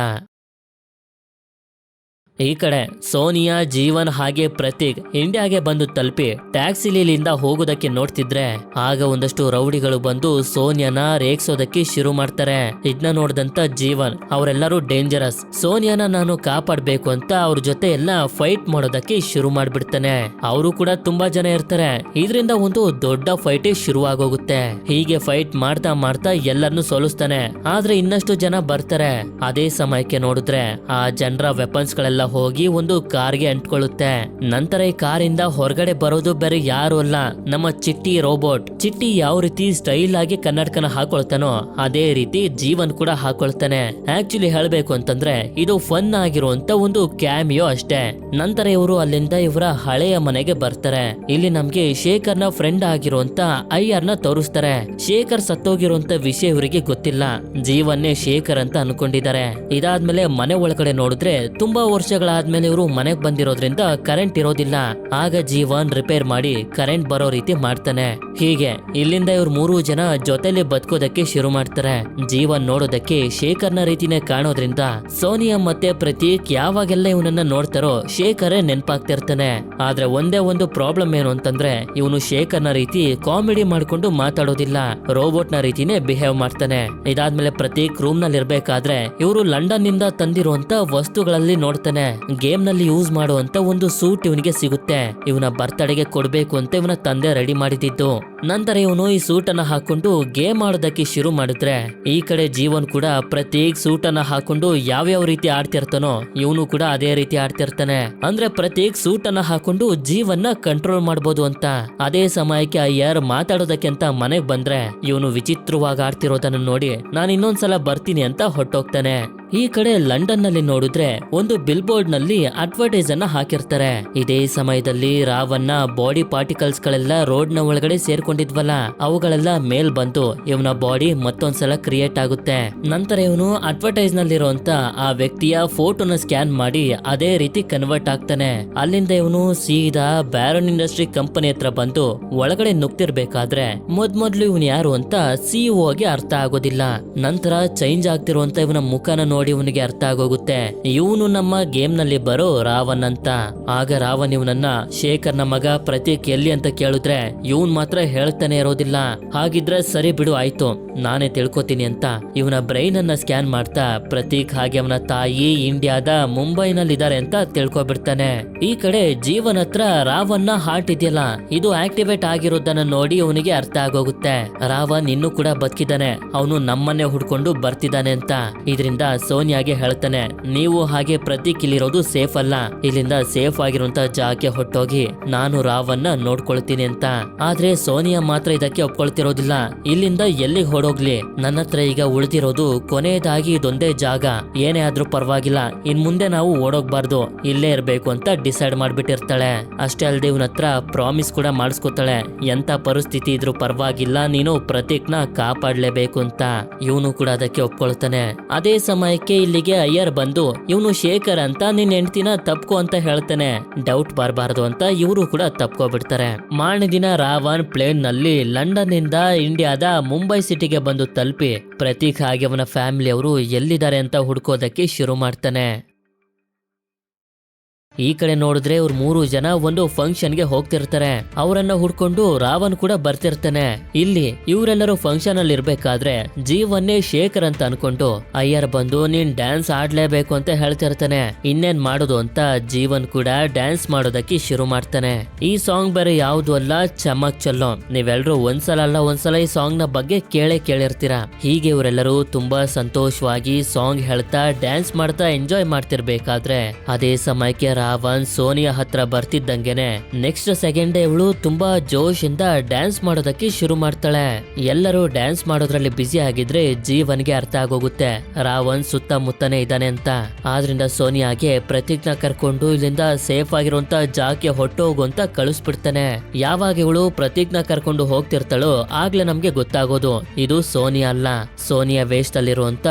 ಈ ಕಡೆ ಸೋನಿಯಾ ಜೀವನ್ ಹಾಗೆ ಪ್ರತೀಕ್ ಇಂಡಿಯಾಗೆ ಬಂದು ತಲುಪಿ ಟ್ಯಾಕ್ಸಿಲಿಂದ ಹೋಗೋದಕ್ಕೆ ನೋಡ್ತಿದ್ರೆ ಆಗ ಒಂದಷ್ಟು ರೌಡಿಗಳು ಬಂದು ಸೋನಿಯಾನ ರೇಗ್ಸೋದಕ್ಕೆ ಶುರು ಮಾಡ್ತಾರೆ. ಇದನ್ನ ನೋಡಿದಂತ ಜೀವನ್ ಅವರೆಲ್ಲರೂ ಡೇಂಜರಸ್, ಸೋನಿಯಾನ ನಾನು ಕಾಪಾಡ್ಬೇಕು ಅಂತ ಅವ್ರ ಜೊತೆ ಎಲ್ಲ ಫೈಟ್ ಮಾಡೋದಕ್ಕೆ ಶುರು ಮಾಡ್ಬಿಡ್ತಾನೆ. ಅವರು ಕೂಡ ತುಂಬಾ ಜನ ಇರ್ತಾರೆ. ಇದರಿಂದ ಒಂದು ದೊಡ್ಡ ಫೈಟ್ ಶುರುವಾಗೋಗುತ್ತೆ. ಹೀಗೆ ಫೈಟ್ ಮಾಡ್ತಾ ಮಾಡ್ತಾ ಎಲ್ಲರನ್ನು ಸೋಲಿಸ್ತಾನೆ. ಆದ್ರೆ ಇನ್ನಷ್ಟು ಜನ ಬರ್ತಾರೆ. ಅದೇ ಸಮಯಕ್ಕೆ ನೋಡಿದ್ರೆ ಆ ಜನರ ವೆಪನ್ಸ್ ಗಳೆಲ್ಲ ಹೋಗಿ ಒಂದು ಕಾರ್ಗೆ ಅಂಟ್ಕೊಳ್ಳುತ್ತೆ. ನಂತರ ಈ ಕಾರಿಂದ ಹೊರಗಡೆ ಬರೋದು ಬೇರೆ ಯಾರು ಅಲ್ಲ, ನಮ್ಮ ಚಿಟ್ಟಿ ರೋಬೋಟ್. ಚಿಟ್ಟಿ ಯಾವ ರೀತಿ ಸ್ಟೈಲ್ ಆಗಿ ಕನ್ನಡಕನ ಹಾಕೊಳ್ತಾನೋ ಅದೇ ರೀತಿ ಜೀವನ್ ಕೂಡ ಹಾಕೊಳ್ತಾನೆ. ಆಕ್ಚುಲಿ ಹೇಳ್ಬೇಕು ಅಂತಂದ್ರೆ ಇದು ಫನ್ ಆಗಿರುವಂತ ಒಂದು ಕ್ಯಾಮಿಯೋ ಅಷ್ಟೇ. ನಂತರ ಇವರು ಅಲ್ಲಿಂದ ಇವರ ಹಳೆಯ ಮನೆಗೆ ಬರ್ತಾರೆ. ಇಲ್ಲಿ ನಮ್ಗೆ ಶೇಖರ್ನ ಫ್ರೆಂಡ್ ಆಗಿರುವಂತ ಅಯ್ಯರ್ನ ತೋರಿಸ್ತಾರೆ. ಶೇಖರ್ ಸತ್ತೋಗಿರುವಂತ ವಿಷಯ ಇವರಿಗೆ ಗೊತ್ತಿಲ್ಲ, ಜೀವನ್ನೇ ಶೇಖರ್ ಅಂತ ಅನ್ಕೊಂಡಿದ್ದಾರೆ. ಇದಾದ್ಮೇಲೆ ಮನೆ ಒಳಗಡೆ ನೋಡಿದ್ರೆ ತುಂಬಾ ವರ್ಷಗಳಾದ್ಮೇಲೆ ಇವರು ಮನೆಗ್ ಬಂದಿರೋದ್ರಿಂದ ಕರೆಂಟ್ ಇರೋದಿಲ್ಲ. ಆಗ ಜೀವನ್ ರಿಪೇರ್ ಮಾಡಿ ಕರೆಂಟ್ ಬರೋ ರೀತಿ ಮಾಡ್ತಾನೆ. ಹೀಗೆ ಇಲ್ಲಿಂದ ಇವ್ರು 3 ಜನ ಜೊತೆಲಿ ಬದುಕೋದಕ್ಕೆ ಶುರು ಮಾಡ್ತಾರೆ. ಜೀವನ್ ನೋಡೋದಕ್ಕೆ ಶೇಖರ್ನ ರೀತಿನೇ ಕಾಣೋದ್ರಿಂದ ಸೋನಿಯಾ ಮತ್ತೆ ಪ್ರತೀಕ್ ಯಾವಾಗೆಲ್ಲ ಇವನನ್ನ ನೋಡ್ತಾರೋ ಶೇಖರೇ ನೆನ್ಪಾಗ್ತಿರ್ತಾನೆ. ಆದ್ರೆ ಒಂದೇ ಒಂದು ಪ್ರಾಬ್ಲಮ್ ಏನು ಅಂತಂದ್ರೆ ಇವನು ಶೇಖರ್ನ ರೀತಿ ಕಾಮಿಡಿ ಮಾಡ್ಕೊಂಡು ಮಾತಾಡೋದಿಲ್ಲ, ರೋಬೋಟ್ ನ ರೀತಿನೇ ಬಿಹೇವ್ ಮಾಡ್ತಾನೆ. ಇದಾದ್ಮೇಲೆ ಪ್ರತೀಕ್ ರೂಮ್ ನಲ್ಲಿ ಇರ್ಬೇಕಾದ್ರೆ ಇವರು ಲಂಡನ್ ನಿಂದ ತಂದಿರುವಂತ ವಸ್ತುಗಳಲ್ಲಿ ನೋಡ್ತಾನೆ. ಗೇಮ್ ನಲ್ಲಿ ಯೂಸ್ ಮಾಡುವಂತ ಒಂದು ಸೂಟ್ ಇವನಿಗೆ ಸಿಗುತ್ತೆ. ಇವನ ಬರ್ತ್ಡೇಗೆ ಕೊಡ್ಬೇಕು ಅಂತ ಇವನ ತಂದೆ ರೆಡಿ ಮಾಡಿದ್ದು. ನಂತರ ಇವನು ಈ ಸೂಟ್ ಅನ್ನ ಹಾಕೊಂಡು ಗೇಮ್ ಆಡೋದಕ್ಕೆ ಶುರು ಮಾಡಿದ್ರೆ ಈ ಕಡೆ ಜೀವನ್ ಕೂಡ ಪ್ರತೀಕ್ ಸೂಟ್ ಅನ್ನ ಹಾಕೊಂಡು ಯಾವ್ಯಾವ ರೀತಿ ಆಡ್ತಿರ್ತಾನೋ ಇವನು ಕೂಡ ಅದೇ ರೀತಿ ಆಡ್ತಿರ್ತಾನೆ. ಅಂದ್ರೆ ಪ್ರತೀಕ್ ಸೂಟ್ ಅನ್ನ ಹಾಕೊಂಡು ಜೀವನ್ನ ಕಂಟ್ರೋಲ್ ಮಾಡಬಹುದು ಅಂತ. ಅದೇ ಸಮಯಕ್ಕೆ ಅಯ್ಯರ್ ಮಾತಾಡೋದಕ್ಕೆ ಅಂತ ಮನೆಗ್ ಬಂದ್ರೆ ಇವನು ವಿಚಿತ್ರವಾಗಿ ಆಡ್ತಿರೋದನ್ನ ನೋಡಿ ನಾನು ಇನ್ನೊಂದ್ಸಲ ಬರ್ತೀನಿ ಅಂತ ಹೊಟ್ಟೋಗ್ತಾನೆ. ಈ ಕಡೆ ಲಂಡನ್ ನಲ್ಲಿ ನೋಡಿದ್ರೆ ಒಂದು ಬಿಲ್ ಬೋರ್ಡ್ ನಲ್ಲಿ ಅಡ್ವರ್ಟೈಸ್ ಅನ್ನ ಹಾಕಿರ್ತಾರೆ. ಇದೇ ಸಮಯದಲ್ಲಿ ರಾವನ್ನ ಬಾಡಿ ಪಾರ್ಟಿಕಲ್ಸ್ ಗಳೆಲ್ಲ ರೋಡ್ ನ ಒಳಗಡೆ ಸೇರ್ಕೊಂಡು ಮಾಡ್ಕೊಂಡಿದ್ವಲ್ಲ ಅವುಗಳೆಲ್ಲ ಮೇಲ್ ಬಂದು ಇವನ ಬಾಡಿ ಮತ್ತೊಂದ್ಸಲ ಕ್ರಿಯೇಟ್ ಆಗುತ್ತೆ. ನಂತರ ಇವನು ಅಡ್ವರ್ಟೈಸ್ ನಲ್ಲಿರುವಂತ ಆ ವ್ಯಕ್ತಿಯ ಫೋಟೋನ ಸ್ಕ್ಯಾನ್ ಮಾಡಿ ಅದೇ ರೀತಿ ಕನ್ವರ್ಟ್ ಆಗ್ತಾನೆ. ಅಲ್ಲಿಂದ ಇವನು ಸೀದಾ ಬ್ಯಾರನ್ ಇಂಡಸ್ಟ್ರಿ ಕಂಪನಿ ಹತ್ರ ಬಂದು ಒಳಗಡೆ ನುಗ್ತಿರ್ಬೇಕಾದ್ರೆ ಮೊದ್ಲು ಇವನು ಯಾರು ಅಂತ ಸಿಇಒ ಗೆ ಅರ್ಥ ಆಗೋದಿಲ್ಲ. ನಂತರ ಚೇಂಜ್ ಆಗ್ತಿರುವಂತ ಇವನ ಮುಖನ ನೋಡಿ ಇವನಿಗೆ ಅರ್ಥ ಆಗೋಗುತ್ತೆ ಇವನು ನಮ್ಮ ಗೇಮ್ ನಲ್ಲಿ ಬರೋ ರಾವನ್ ಅಂತ. ಆಗ ರಾವನ್ ಇವನನ್ನ ಶೇಖರ್ನ ಮಗ ಪ್ರತೀಕ್ ಎಲ್ಲಿ ಅಂತ ಕೇಳಿದ್ರೆ ಇವನ್ ಮಾತ್ರ ಹೇಳ್ತಾನೆ ಇರೋದಿಲ್ಲ. ಹಾಗಿದ್ರೆ ಸರಿ ಬಿಡು ಆಯ್ತು ನಾನೇ ತಿಳ್ಕೊತೀನಿ ಅಂತ ಇವನ ಬ್ರೈನ್ ಅನ್ನ ಸ್ಕ್ಯಾನ್ ಮಾಡ್ತಾ ಪ್ರತೀಕ್ ಹಾಗೆ ಅವನ ತಾಯಿ ಇಂಡಿಯಾದ ಮುಂಬೈನಲ್ಲಿದ್ದಾರೆ ಅಂತ ತಿಳ್ಕೊಬಿಡ್ತಾನೆ. ಈ ಕಡೆ ಜೀವನ್ ಹತ್ರ ರಾವನ್ನ ಹಾರ್ಟ್ ಇದೆಯಲ್ಲ ಇದು ಆಕ್ಟಿವೇಟ್ ಆಗಿರೋದನ್ನ ನೋಡಿ ಅವನಿಗೆ ಅರ್ಥ ಆಗೋಗುತ್ತೆ ರಾವನ್ ಇನ್ನೂ ಕೂಡ ಬದುಕಿದ್ದಾನೆ, ಅವನು ನಮ್ಮನ್ನೇ ಹುಡ್ಕೊಂಡು ಬರ್ತಿದ್ದಾನೆ ಅಂತ. ಇದರಿಂದ ಸೋನಿಯಾಗೆ ಹೇಳ್ತಾನೆ ನೀವು ಹಾಗೆ ಪ್ರತೀಕ್ ಇಲ್ಲಿರೋದು ಸೇಫ್ ಅಲ್ಲ, ಇಲ್ಲಿಂದ ಸೇಫ್ ಆಗಿರುವಂತ ಜಾಗಕ್ಕೆ ಹೊಟ್ಟೋಗಿ ನಾನು ರಾವನ್ನ ನೋಡ್ಕೊಳ್ತೀನಿ ಅಂತ. ಆದ್ರೆ ಸೋನಿಯಾ ಮಾತ್ರ ಇದಕ್ಕೆ ಒಪ್ಕೊಳ್ತಿರೋದಿಲ್ಲ. ಇಲ್ಲಿಂದ ಎಲ್ಲಿಗೆ ಹೊಡೋಗ್ಲಿ, ನನ್ನ ಹತ್ರ ಈಗ ಉಳಿದಿರೋದು ಕೊನೆಯದಾಗಿ ಇದೊಂದೇ ಜಾಗ, ಏನೇ ಆದ್ರೂ ಪರವಾಗಿಲ್ಲ ಇನ್ ಮುಂದೆ ನಾವು ಓಡೋಗ್ಬಾರ್ದು, ಇಲ್ಲೇ ಇರ್ಬೇಕು ಅಂತ ಡಿಸೈಡ್ ಮಾಡ್ಬಿಟ್ಟಿರ್ತಾಳೆ. ಅಷ್ಟೇ ಅಲ್ಲದೆ ಇವನ ಹತ್ರ ಪ್ರಾಮಿಸ್ ಕೂಡ ಮಾಡಿಸ್ಕೊತಾಳೆ ಎಂತ ಪರಿಸ್ಥಿತಿ ಇದ್ರೂ ಪರವಾಗಿಲ್ಲ ನೀನು ಪ್ರತೀಕ್ ನ ಕಾಪಾಡ್ಲೇಬೇಕು ಅಂತ. ಇವನು ಕೂಡ ಅದಕ್ಕೆ ಒಪ್ಕೊಳ್ತಾನೆ. ಅದೇ ಸಮಯಕ್ಕೆ ಇಲ್ಲಿಗೆ ಅಯ್ಯರ್ ಬಂದು ಇವನು ಶೇಖರ್ ಅಂತ ನಿನ್ ಹೆಂಡತಿನ ತಪ್ಕೋ ಅಂತ ಹೇಳ್ತಾನೆ. ಡೌಟ್ ಬರಬಾರದು ಅಂತ ಇವರು ಕೂಡ ತಪ್ಕೋಬಿಡ್ತಾರೆ. ಮಾರನೇ ದಿನ ರಾವನ್ ಪ್ಲೇನ್ ನಲ್ಲಿ ಲಂಡನ್ ಇಂದ ಇಂಡಿಯಾದ ಮುಂಬೈ ಸಿಟಿಗೆ ಬಂದು ತಲುಪಿ ಪ್ರತೀಕ್ ಹಾಗೆ ಅವನ ಫ್ಯಾಮಿಲಿ ಅವರು ಎಲ್ಲಿದ್ದಾರೆ ಅಂತ ಹುಡ್ಕೋದಕ್ಕೆ ಶುರು ಮಾಡ್ತಾನೆ. ಈ ಕಡೆ ನೋಡಿದ್ರೆ ಇವ್ರು 3 ಜನ ಒಂದು ಫಂಕ್ಷನ್ ಗೆ ಹೋಗ್ತಿರ್ತಾರೆ. ಅವರನ್ನ ಹುಡ್ಕೊಂಡು ರಾವನ್ ಕೂಡ ಬರ್ತಿರ್ತಾನೆ. ಇಲ್ಲಿ ಇವರೆಲ್ಲರೂ ಫಂಕ್ಷನ್ ಅಲ್ಲಿ ಇರ್ಬೇಕಾದ್ರೆ ಜೀವನ್ನೇ ಶೇಖರ್ ಅಂತ ಅನ್ಕೊಂಡು ಅಯ್ಯರ್ ಬಂದು ನೀನ್ ಡ್ಯಾನ್ಸ್ ಆಡ್ಲೇಬೇಕು ಅಂತ ಹೇಳ್ತಿರ್ತಾನೆ. ಇನ್ನೇನ್ ಮಾಡೋದು ಅಂತ ಜೀವನ್ ಕೂಡ ಡ್ಯಾನ್ಸ್ ಮಾಡೋದಕ್ಕೆ ಶುರು ಮಾಡ್ತಾನೆ. ಈ ಸಾಂಗ್ ಬೇರೆ ಯಾವ್ದು ಅಲ್ಲ, ಚಮಕ್ ಚಲ್ಲೋ. ನೀವೆಲ್ರೂ ಒಂದ್ಸಲ ಅಲ್ಲ ಒಂದ್ಸಲ ಈ ಸಾಂಗ್ ನ ಬಗ್ಗೆ ಕೇಳಿರ್ತೀರಾ. ಹೀಗೆ ಇವರೆಲ್ಲರೂ ತುಂಬಾ ಸಂತೋಷವಾಗಿ ಸಾಂಗ್ ಹೇಳ್ತಾ ಡ್ಯಾನ್ಸ್ ಮಾಡ್ತಾ ಎಂಜಾಯ್ ಮಾಡ್ತಿರ್ಬೇಕಾದ್ರೆ ಅದೇ ಸಮಯಕ್ಕೆ ರಾವನ್ ಸೋನಿಯಾ ಹತ್ರ ಬರ್ತಿದ್ದಂಗೆನೆ ನೆಕ್ಸ್ಟ್ ಸೆಕೆಂಡ್ ಇವಳು ತುಂಬಾ ಜೋಶ್ ಇಂದ ಡ್ಯಾನ್ಸ್ ಮಾಡೋದಕ್ಕೆ ಶುರು ಮಾಡ್ತಾಳೆ. ಎಲ್ಲರೂ ಡ್ಯಾನ್ಸ್ ಮಾಡೋದ್ರಲ್ಲಿ ಬ್ಯುಸಿ ಆಗಿದ್ರೆ ಜೀವನ್ಗೆ ಅರ್ಥ ಆಗೋಗುತ್ತೆ ರಾವನ್ ಸುತ್ತಮುತ್ತನೇ ಇದ್ದಾನೆ ಅಂತ. ಆದ್ರಿಂದ ಸೋನಿಯಾಗೆ ಪ್ರತೀಕ್ ನ ಕರ್ಕೊಂಡು ಇಲ್ಲಿಂದ ಸೇಫ್ ಆಗಿರುವಂತ ಜಾಗಕ್ಕೆ ಹೊಟ್ಟೋಗು ಅಂತ ಕಳಿಸ್ಬಿಡ್ತಾನೆ. ಯಾವಾಗ ಇವಳು ಪ್ರತೀಕ್ ನ ಕರ್ಕೊಂಡು ಹೋಗ್ತಿರ್ತಾಳೋ ಆಗ್ಲೇ ನಮ್ಗೆ ಗೊತ್ತಾಗೋದು ಇದು ಸೋನಿಯಾ ಅಲ್ಲ, ಸೋನಿಯಾ ವೇಷದಲ್ಲಿರುವಂತ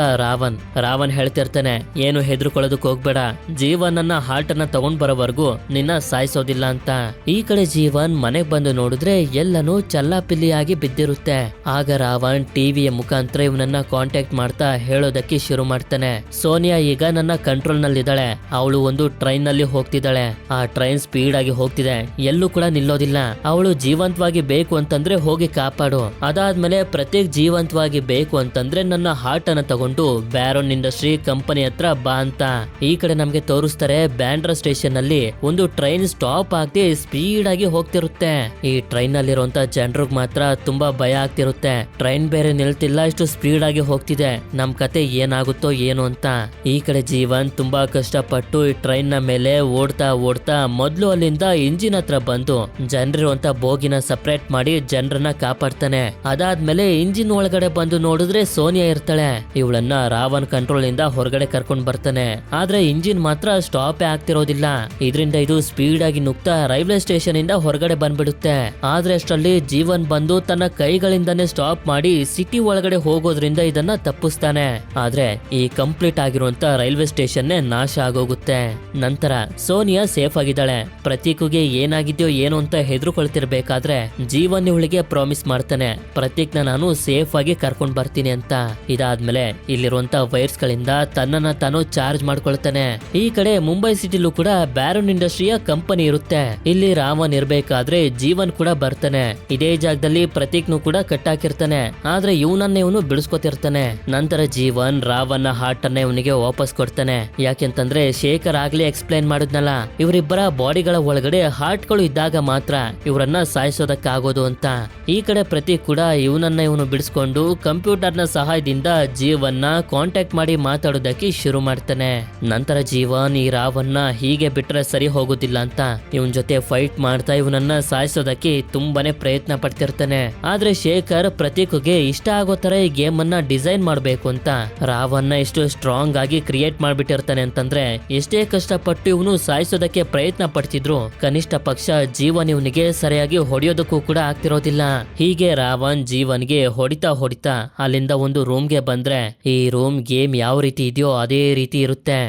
ರಾವನ್ ಹೇಳ್ತಿರ್ತಾನೆ ಏನು ಹೆದರ್ಕೊಳ್ಳೋದಕ್ಕೆ ಹೋಗ್ಬೇಡ, ಜೀವನ್ ನನ್ನ ಹಾರ್ಟ್ ಅನ್ನ ತಗೊಂಡ್ ಬರೋವರೆಗೂ ನಿನ್ನ ಸಾಯಿಸೋದಿಲ್ಲ ಅಂತ. ಈ ಕಡೆ ಜೀವನ್ ಮನೆಗ್ ಬಂದು ನೋಡಿದ್ರೆ ಎಲ್ಲನೂ ಚಲ್ಲಾಪಿಲ್ಲಿಯಾಗಿ ಬಿದ್ದಿರುತ್ತೆ. ಆಗ ರಾವಣ್ ಟಿವಿಯ ಮುಖಾಂತರ ಇವನನ್ನ ಕಾಂಟ್ಯಾಕ್ಟ್ ಮಾಡ್ತಾ ಹೇಳೋದಕ್ಕೆ ಶುರು ಮಾಡ್ತಾನೆ. ಸೋನಿಯಾ ಈಗ ನನ್ನ ಕಂಟ್ರೋಲ್ ನಲ್ಲಿದ್ದಾಳೆ, ಅವಳು ಒಂದು ಟ್ರೈನ್ ನಲ್ಲಿ ಹೋಗ್ತಿದ್ದಾಳೆ, ಆ ಟ್ರೈನ್ ಸ್ಪೀಡ್ ಆಗಿ ಹೋಗ್ತಿದೆ, ಎಲ್ಲೂ ಕೂಡ ನಿಲ್ಲೋದಿಲ್ಲ, ಅವಳು ಜೀವಂತವಾಗಿ ಬೇಕು ಅಂತಂದ್ರೆ ಹೋಗಿ ಕಾಪಾಡು, ಅದಾದ್ಮೇಲೆ ಪ್ರತ್ಯೇಕ ಜೀವಂತವಾಗಿ ಬೇಕು ಅಂತಂದ್ರೆ ನನ್ನ ಹಾರ್ಟ್ ಅನ್ನ ತಗೊಂಡು ಬ್ಯಾರನ್ ಇಂಡಸ್ಟ್ರಿ ಕಂಪನಿ ಹತ್ರ ಬಾ ಅಂತ. ಈ ಕಡೆ ನಮ್ಗೆ ತೋರಿಸ್ತಾರೆ ಬ್ಯಾಂಡ್ರಾ ಸ್ಟೇಷನ್ ನಲ್ಲಿ ಒಂದು ಟ್ರೈನ್ ಸ್ಟಾಪ್ ಆಗದೆ ಸ್ಪೀಡ್ ಆಗಿ ಹೋಗ್ತಿರುತ್ತೆ. ಈ ಟ್ರೈನ್ ನಲ್ಲಿರುವಂತ ಜನರಿಗೆ ಮಾತ್ರ ತುಂಬಾ ಭಯ ಆಗ್ತಿರುತ್ತೆ. ಟ್ರೈನ್ ಬೇರೆ ನಿಲ್ತಿಲ್ಲ, ಇಷ್ಟು ಸ್ಪೀಡ್ ಆಗಿ ಹೋಗ್ತಿದೆ, ನಮ್ ಕತೆ ಏನಾಗುತ್ತೋ ಏನು ಅಂತ. ಈ ಕಡೆ ಜೀವನ್ ತುಂಬಾ ಕಷ್ಟಪಟ್ಟು ಈ ಟ್ರೈನ್ ನ ಮೇಲೆ ಓಡ್ತಾ ಮೊದ್ಲು ಅಲ್ಲಿಂದ ಇಂಜಿನ್ ಹತ್ರ ಬಂದು ಜನರಿರುವಂತ ಬೋಗಿನ ಸಪರೇಟ್ ಮಾಡಿ ಜನರನ್ನ ಕಾಪಾಡ್ತಾನೆ. ಅದಾದ್ಮೇಲೆ ಇಂಜಿನ್ ಒಳಗಡೆ ಬಂದು ನೋಡಿದ್ರೆ ಸೋನಿಯಾ ಇರ್ತಾಳೆ. ಇವಳನ್ನ ರಾವನ್ ಕಂಟ್ರೋಲ್ ಇಂದ ಹೊರಗಡೆ ಕರ್ಕೊಂಡ್ ಬರ್ತಾನೆ. ಆದ್ರೆ ಇಂಜಿನ್ ಮಾತ್ರ ಸ್ಟಾಪ್ ಆಗ್ತಿರೋದಿಲ್ಲ. ಇದರಿಂದ ಇದು ಸ್ಪೀಡ್ ಆಗಿ ನುಗ್ತಾ ರೈಲ್ವೆ ಸ್ಟೇಷನ್ ಇಂದ ಹೊರಗಡೆ ಬಂದ್ಬಿಡುತ್ತೆ. ಆದ್ರೆ ಅಷ್ಟರಲ್ಲಿ ಜೀವನ್ ಬಂದು ತನ್ನ ಕೈಗಳಿಂದಾನೇ ಸ್ಟಾಪ್ ಮಾಡಿ ಸಿಟಿ ಒಳಗಡೆ ಹೋಗೋದ್ರಿಂದ ಇದನ್ನ ತಪ್ಪಿಸ್ತಾನೆ. ಆದ್ರೆ ಈ ಕಂಪ್ಲೀಟ್ ಆಗಿರುವಂತ ರೈಲ್ವೆ ಸ್ಟೇಷನ್ ನಾಶ ಆಗೋಗುತ್ತೆ. ನಂತರ ಸೋನಿಯಾ ಸೇಫ್ ಆಗಿದ್ದಾಳೆ. ಪ್ರತೀಕ್ಗೆ ಏನಾಗಿದ್ಯೋ ಏನು ಅಂತ ಹೆದರ್ಕೊಳ್ತಿರ್ಬೇಕಾದ್ರೆ ಜೀವನ್ ಇವಳಿಗೆ ಪ್ರಾಮಿಸ್ ಮಾಡ್ತಾನೆ, ಪ್ರತೀಕ್ ನಾನು ಸೇಫ್ ಆಗಿ ಕರ್ಕೊಂಡ್ ಬರ್ತೀನಿ ಅಂತ. ಇದಾದ್ಮೇಲೆ ಇಲ್ಲಿರುವಂತ ವೈರ್ಸ್ ಗಳಿಂದ ತನ್ನನ್ನ ತಾನು ಚಾರ್ಜ್ ಮಾಡ್ಕೊಳ್ತಾನೆ. ಈ ಕಡೆ ಮುಂಬೈ ಸಿಟಿಲೂ ಕೂಡ ಬ್ಯಾರನ್ ಇಂಡಸ್ಟ್ರಿಯ ಕಂಪನಿ ಇರುತ್ತೆ. ಇಲ್ಲಿ ರಾವನ್ ಇರ್ಬೇಕಾದ್ರೆ ಜೀವನ್ ಕೂಡ ಬರ್ತಾನೆ. ಇದೇ ಜಾಗದಲ್ಲಿ ಪ್ರತೀಕ್ನು ಕೂಡ ಕಟ್ಟಾಕಿರ್ತಾನೆ. ಆದ್ರೆ ಇವನು ಬಿಡಿಸ್ಕೊತಿರ್ತಾನೆ. ನಂತರ ಜೀವನ್ ರಾವನ್ನ ಹಾರ್ಟ್ ಅನ್ನ ಇವನಿಗೆ ವಾಪಸ್ ಕೊಡ್ತಾನೆ. ಯಾಕೆಂತಂದ್ರೆ ಶೇಖರ್ ಆಗ್ಲೇ ಎಕ್ಸ್ಪ್ಲೈನ್ ಮಾಡಿದ್ನಲ್ಲ, ಇವರಿಬ್ಬರ ಬಾಡಿಗಳ ಒಳಗಡೆ ಹಾರ್ಟ್ ಗಳು ಇದ್ದಾಗ ಮಾತ್ರ ಇವರನ್ನ ಸಾಯಿಸೋದಕ್ಕಾಗೋದು ಅಂತ. ಈ ಕಡೆ ಪ್ರತೀಕ್ ಕೂಡ ಇವನು ಬಿಡಿಸ್ಕೊಂಡು ಕಂಪ್ಯೂಟರ್ ನ ಸಹಾಯದಿಂದ ಜೀವನ್ನ ಕಾಂಟ್ಯಾಕ್ಟ್ ಮಾಡಿ ಮಾತಾಡೋದಕ್ಕೆ ಶುರು ಮಾಡ್ತಾನೆ. ನಂತರ ಜೀವನ್ ಈ ರಾವನ್ನ ಹೀಗೆ ಹೀಗೆ ಬಿಟ್ರೆ ಸರಿ ಹೋಗೋದಿಲ್ಲ ಅಂತ ಇವನ್ ಜೊತೆ ಫೈಟ್ ಮಾಡ್ತಾ ಇವನನ್ನ ಸಾಯಿಸೋದಕ್ಕೆ ತುಂಬಾನೇ ಪ್ರಯತ್ನ ಪಡ್ತಿರ್ತಾನೆ. ಆದ್ರೆ ಶೇಖರ್ ಪ್ರತೀಕ್ಗೆ ಇಷ್ಟ ಆಗೋ ತರ ಈ ಗೇಮ್ ಅನ್ನ ಡಿಸೈನ್ ಮಾಡ್ಬೇಕು ಅಂತ ರಾವನ್ನ ಎಷ್ಟು ಸ್ಟ್ರಾಂಗ್ ಆಗಿ ಕ್ರಿಯೇಟ್ ಮಾಡ್ಬಿಟ್ಟಿರ್ತಾನೆ ಅಂತಂದ್ರೆ ಎಷ್ಟೇ ಕಷ್ಟಪಟ್ಟು ಇವನು ಸಾಯಿಸೋದಕ್ಕೆ ಪ್ರಯತ್ನ ಪಡ್ತಿದ್ರು ಕನಿಷ್ಠ ಪಕ್ಷ ಜೀವನ್ ಇವನಿಗೆ ಸರಿಯಾಗಿ ಹೊಡೆಯೋದಕ್ಕೂ ಕೂಡ ಆಗ್ತಿರೋದಿಲ್ಲ. ಹೀಗೆ ರಾವನ್ ಜೀವನ್ಗೆ ಹೊಡಿತಾ ಅಲ್ಲಿಂದ ಒಂದು ರೂಮ್ಗೆ ಬಂದ್ರೆ ಈ ರೂಮ್ ಗೇಮ್ ಯಾವ ರೀತಿ ಇದೆಯೋ ಅದೇ ರೀತಿ ಇರುತ್ತೆ.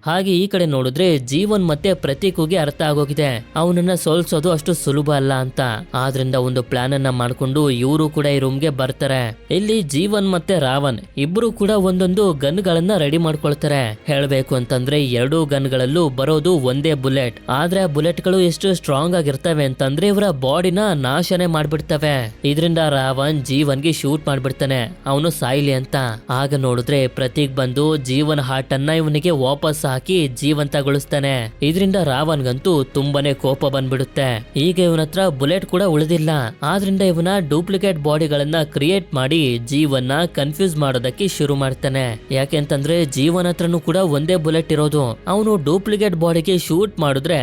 ಹಾಗೆ ಈ ಕಡೆ ನೋಡಿದ್ರೆ ಜೀವನ್ ಮತ್ತೆ ಪ್ರತೀಕ್ಗೆ ಅರ್ಥ ಆಗೋಗಿದೆ ಅವನನ್ನ ಸೋಲ್ಸೋದು ಅಷ್ಟು ಸುಲಭ ಅಲ್ಲ ಅಂತ. ಆದ್ರಿಂದ ಒಂದು ಪ್ಲಾನ್ ಅನ್ನ ಮಾಡ್ಕೊಂಡು ಇವರು ಕೂಡ ಈ ರೂಮ್ಗೆ ಬರ್ತಾರೆ. ಇಲ್ಲಿ ಜೀವನ್ ಮತ್ತೆ ರಾವನ್ ಇಬ್ರು ಕೂಡ ಒಂದೊಂದು ಗನ್ ಗಳನ್ನ ರೆಡಿ ಮಾಡ್ಕೊಳ್ತಾರೆ. ಹೇಳ್ಬೇಕು ಅಂತಂದ್ರೆ ಎರಡೂ ಗನ್ ಗಳಲ್ಲೂ ಬರೋದು ಒಂದೇ ಬುಲೆಟ್. ಆದ್ರೆ ಆ ಬುಲೆಟ್ ಗಳು ಎಷ್ಟು ಸ್ಟ್ರಾಂಗ್ ಆಗಿರ್ತವೆ ಅಂತಂದ್ರೆ ಇವರ ಬಾಡಿನ ನಾಶನೇ ಮಾಡ್ಬಿಡ್ತವೆ. ಇದರಿಂದ ರಾವನ್ ಜೀವನ್ಗೆ ಶೂಟ್ ಮಾಡ್ಬಿಡ್ತಾನೆ ಅವನು ಸಾಯ್ಲಿ ಅಂತ. ಆಗ ನೋಡಿದ್ರೆ ಪ್ರತೀಕ್ ಬಂದು ಜೀವನ್ ಹಾರ್ಟ್ ಅನ್ನ ಇವನಿಗೆ ವಾಪಸ್ ಹಾಕಿ ಜೀವಂತಗೊಳಿಸ್ತಾನೆ. ಇದರಿಂದ ರಾವನ್ಗಂತೂ ತುಂಬಾನೇ ಕೋಪ ಬಂದ್ಬಿಡುತ್ತೆ. ಈಗ ಇವನ ಹತ್ರ ಬುಲೆಟ್ ಕೂಡ ಉಳಿದಿಲ್ಲ. ಆದ್ರಿಂದ ಇವನ ಡೂಪ್ಲಿಕೇಟ್ ಬಾಡಿಗಳನ್ನ ಕ್ರಿಯೇಟ್ ಮಾಡಿ ಜೀವನ್ನ ಕನ್ಫ್ಯೂಸ್ ಮಾಡೋದಕ್ಕೆ ಶುರು ಮಾಡ್ತಾನೆ. ಯಾಕೆಂತಂದ್ರೆ ಜೀವನ್ ಹತ್ರನೂ ಕೂಡ ಒಂದೇ ಬುಲೆಟ್ ಇರೋದು. ಅವನು ಡೂಪ್ಲಿಕೇಟ್ ಬಾಡಿಗೆ ಶೂಟ್ ಮಾಡಿದ್ರೆ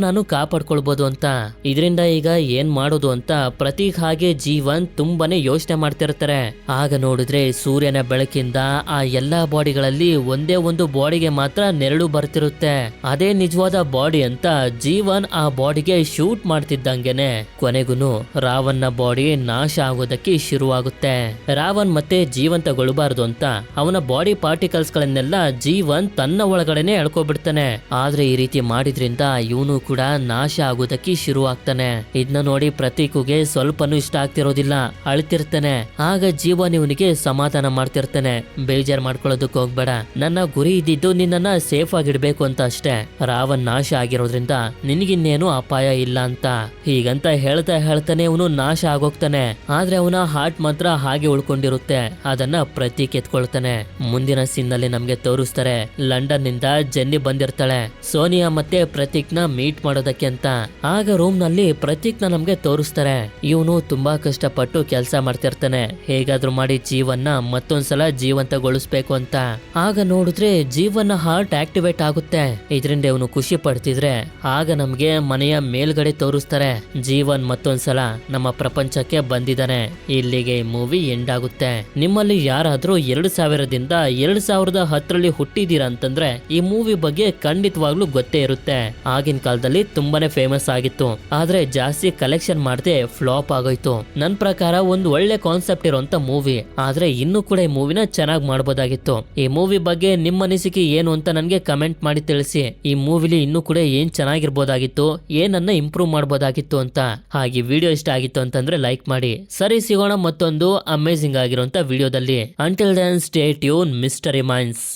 ನಾನು ಕಾಪಾಡ್ಕೊಳ್ಬಹುದು ಅಂತ. ಇದರಿಂದ ಈಗ ಏನ್ ಮಾಡೋದು ಅಂತ ಪ್ರತೀಕ್ ಹಾಗೆ ಜೀವನ್ ತುಂಬಾನೇ ಯೋಚನೆ ಮಾಡ್ತಿರ್ತಾರೆ. ಆಗ ನೋಡಿದ್ರೆ ಸೂರ್ಯನ ಬೆಳಕಿಂದ ಆ ಎಲ್ಲಾ ಬಾಡಿಗಳಲ್ಲಿ ಒಂದೇ ಒಂದು ಬಾಡಿಗೆ ಮಾತ್ರ ನೆರಳು ಬರ್ತಿರುತ್ತೆ. ಅದೇ ನಿಜವಾದ ಬಾಡಿ ಅಂತ ಜೀವನ್ ಆ ಬಾಡಿಗೆ ಶೂಟ್ ಮಾಡ್ತಿದ್ದಂಗೆನೆ ಕೊನೆಗೂ ರಾವನ್ನ ಬಾಡಿ ನಾಶ ಆಗೋದಕ್ಕೆ ಶುರುವಾಗುತ್ತೆ. ರಾವನ್ ಮತ್ತೆ ಜೀವಂತಗೊಳ್ಳಬಾರದು ಅಂತ ಅವನ ಬಾಡಿ ಪಾರ್ಟಿಕಲ್ಸ್ ಗಳನ್ನೆಲ್ಲ ಜೀವನ್ ತನ್ನ ಒಳಗಡೆನೆ ಎಳ್ಕೊಬಿಡ್ತಾನೆ. ಆದ್ರೆ ಈ ರೀತಿ ಮಾಡಿದ್ರಿಂದ ಇವನು ಕೂಡ ನಾಶ ಆಗೋದಕ್ಕೆ ಶುರು ಆಗ್ತಾನೆ. ಇದನ್ನ ನೋಡಿ ಪ್ರತೀಕ್ಗೆ ಸ್ವಲ್ಪನೂ ಇಷ್ಟ ಆಗ್ತಿರೋದಿಲ್ಲ, ಅಳ್ತಿರ್ತಾನೆ. ಆಗ ಜೀವನ್ ಇವನಿಗೆ ಸಮಾಧಾನ ಮಾಡ್ತಿರ್ತಾನೆ. ಬೇಜಾರ್ ಮಾಡ್ಕೊಳ್ಳೋದಕ್ಕೆ ಹೋಗ್ಬೇಡ, ನನ್ನ ಗುರಿ ಇದ್ದಿದ್ದು ನಿನ್ನನ್ನ ಸೇಫ್ ಆಗಿಡ್ಬೇಕು ಅಂತ ಅಷ್ಟೇ. ರಾವನ್ ನಾಶ ಆಗಿರೋದ್ರಿಂದ ನಿನಗಿನ್ನೇನು ಅಪಾಯ ಇಲ್ಲ ಅಂತ ಹೀಗಂತ ಹೇಳ್ತಾನೆ ಅವನು ನಾಶ ಆಗೋಗ್ತಾನೆ. ಆದ್ರೆ ಅವನ ಹಾರ್ಟ್ ಮಾತ್ರ ಹಾಗೆ ಉಳ್ಕೊಂಡಿರುತ್ತೆ. ಅದನ್ನ ಪ್ರತೀಕ್ ಎತ್ಕೊಳ್ತಾನೆ. ಮುಂದಿನ ಸೀನ್ ನಲ್ಲಿ ನಮ್ಗೆ ತೋರಿಸ್ತಾರೆ ಲಂಡನ್ ನಿಂದ ಜೆನ್ನಿ ಬಂದಿರ್ತಾಳೆ ಸೋನಿಯಾ ಮತ್ತೆ ಪ್ರತೀಕ್ ನ ಮೀಟ್ ಮಾಡೋದಕ್ಕೆ ಅಂತ. ಆಗ ರೂಮ್ ನಲ್ಲಿ ಪ್ರತೀಕ್ ನ ನಮ್ಗೆ ತೋರಿಸ್ತಾರೆ. ಇವನು ತುಂಬಾ ಕಷ್ಟಪಟ್ಟು ಕೆಲಸ ಮಾಡ್ತಿರ್ತಾನೆ, ಹೇಗಾದ್ರೂ ಮಾಡಿ ಜೀವನ್ನ ಮತ್ತೊಂದ್ಸಲ ಜೀವಂತಗೊಳಿಸ್ಬೇಕು ಅಂತ. ಆಗ ನೋಡಿದ್ರೆ ಜೀವನ ಹಾರ್ಟ್ ಆಕ್ಟಿವೇಟ್ ಆಗುತ್ತೆ. ಇದರಿಂದ ಇವನು ಖುಷಿ ಪಡ್ತಿದ್ರೆ ಆಗ ನಮ್ಗೆ ಮನೆಯ ಮೇಲ್ಗಡೆ ತೋರಿಸ್ತಾರೆ ಜೀವನ್ ಮತ್ತೊಂದ್ಸಲ ನಮ್ಮ ಪ್ರಪಂಚಕ್ಕೆ ಬಂದಿದ್ದಾನೆ. ಇಲ್ಲಿಗೆ ಈ ಮೂವಿ ಎಂಡ್ ಆಗುತ್ತೆ. ನಿಮ್ಮಲ್ಲಿ ಯಾರಾದ್ರೂ 2000ದಿಂದ 2010ರಲ್ಲಿ ಹುಟ್ಟಿದೀರಾ ಅಂತಂದ್ರೆ ಈ ಮೂವಿ ಬಗ್ಗೆ ಖಂಡಿತವಾಗ್ಲೂ ಗೊತ್ತೇ ಇರುತ್ತೆ. ಆಗಿನ ಕಾಲದಲ್ಲಿ ತುಂಬಾನೇ ಫೇಮಸ್ ಆಗಿತ್ತು. ಆದ್ರೆ ಜಾಸ್ತಿ ಕಲೆಕ್ಷನ್ ಮಾಡದೆ ಫ್ಲಾಪ್ ಆಗೋಯ್ತು. ನನ್ ಪ್ರಕಾರ ಒಂದು ಒಳ್ಳೆ ಕಾನ್ಸೆಪ್ಟ್ ಇರುವಂತ ಮೂವಿ. ಆದ್ರೆ ಇನ್ನು ಕೂಡ ಈ ಮೂವಿನ ಚೆನ್ನಾಗಿ ಮಾಡಬಹುದಾಗಿತ್ತು. ಈ ಮೂವಿ ಬಗ್ಗೆ ನಿಮ್ಮ ಅನಿಸಿಕೆ ಏನು ಅಂತ ನನ್ಗೆ ಕಮೆಂಟ್ ಮಾಡಿ ತಿಳಿಸಿ. ಈ ಮೂವಿಲಿ ಇನ್ನೂ ಕೂಡ ಏನ್ ಚೆನ್ನಾಗಿರ್ಬೋದಾಗಿತ್ತು, ಏನನ್ನ ಇಂಪ್ರೂವ್ ಮಾಡಬಹುದಾಗಿತ್ತು ಅಂತ. ಹಾಗೆ ವಿಡಿಯೋ ಇಷ್ಟ ಆಗಿತ್ತು ಅಂತಂದ್ರೆ ಲೈಕ್ ಮಾಡಿ. ಸರಿ, ಸಿಗೋಣ ಮತ್ತೊಂದು ಅಮೇಜಿಂಗ್ ಆಗಿರುವಂತ ವಿಡಿಯೋದಲ್ಲಿ. Until then stay tune, mystery minds.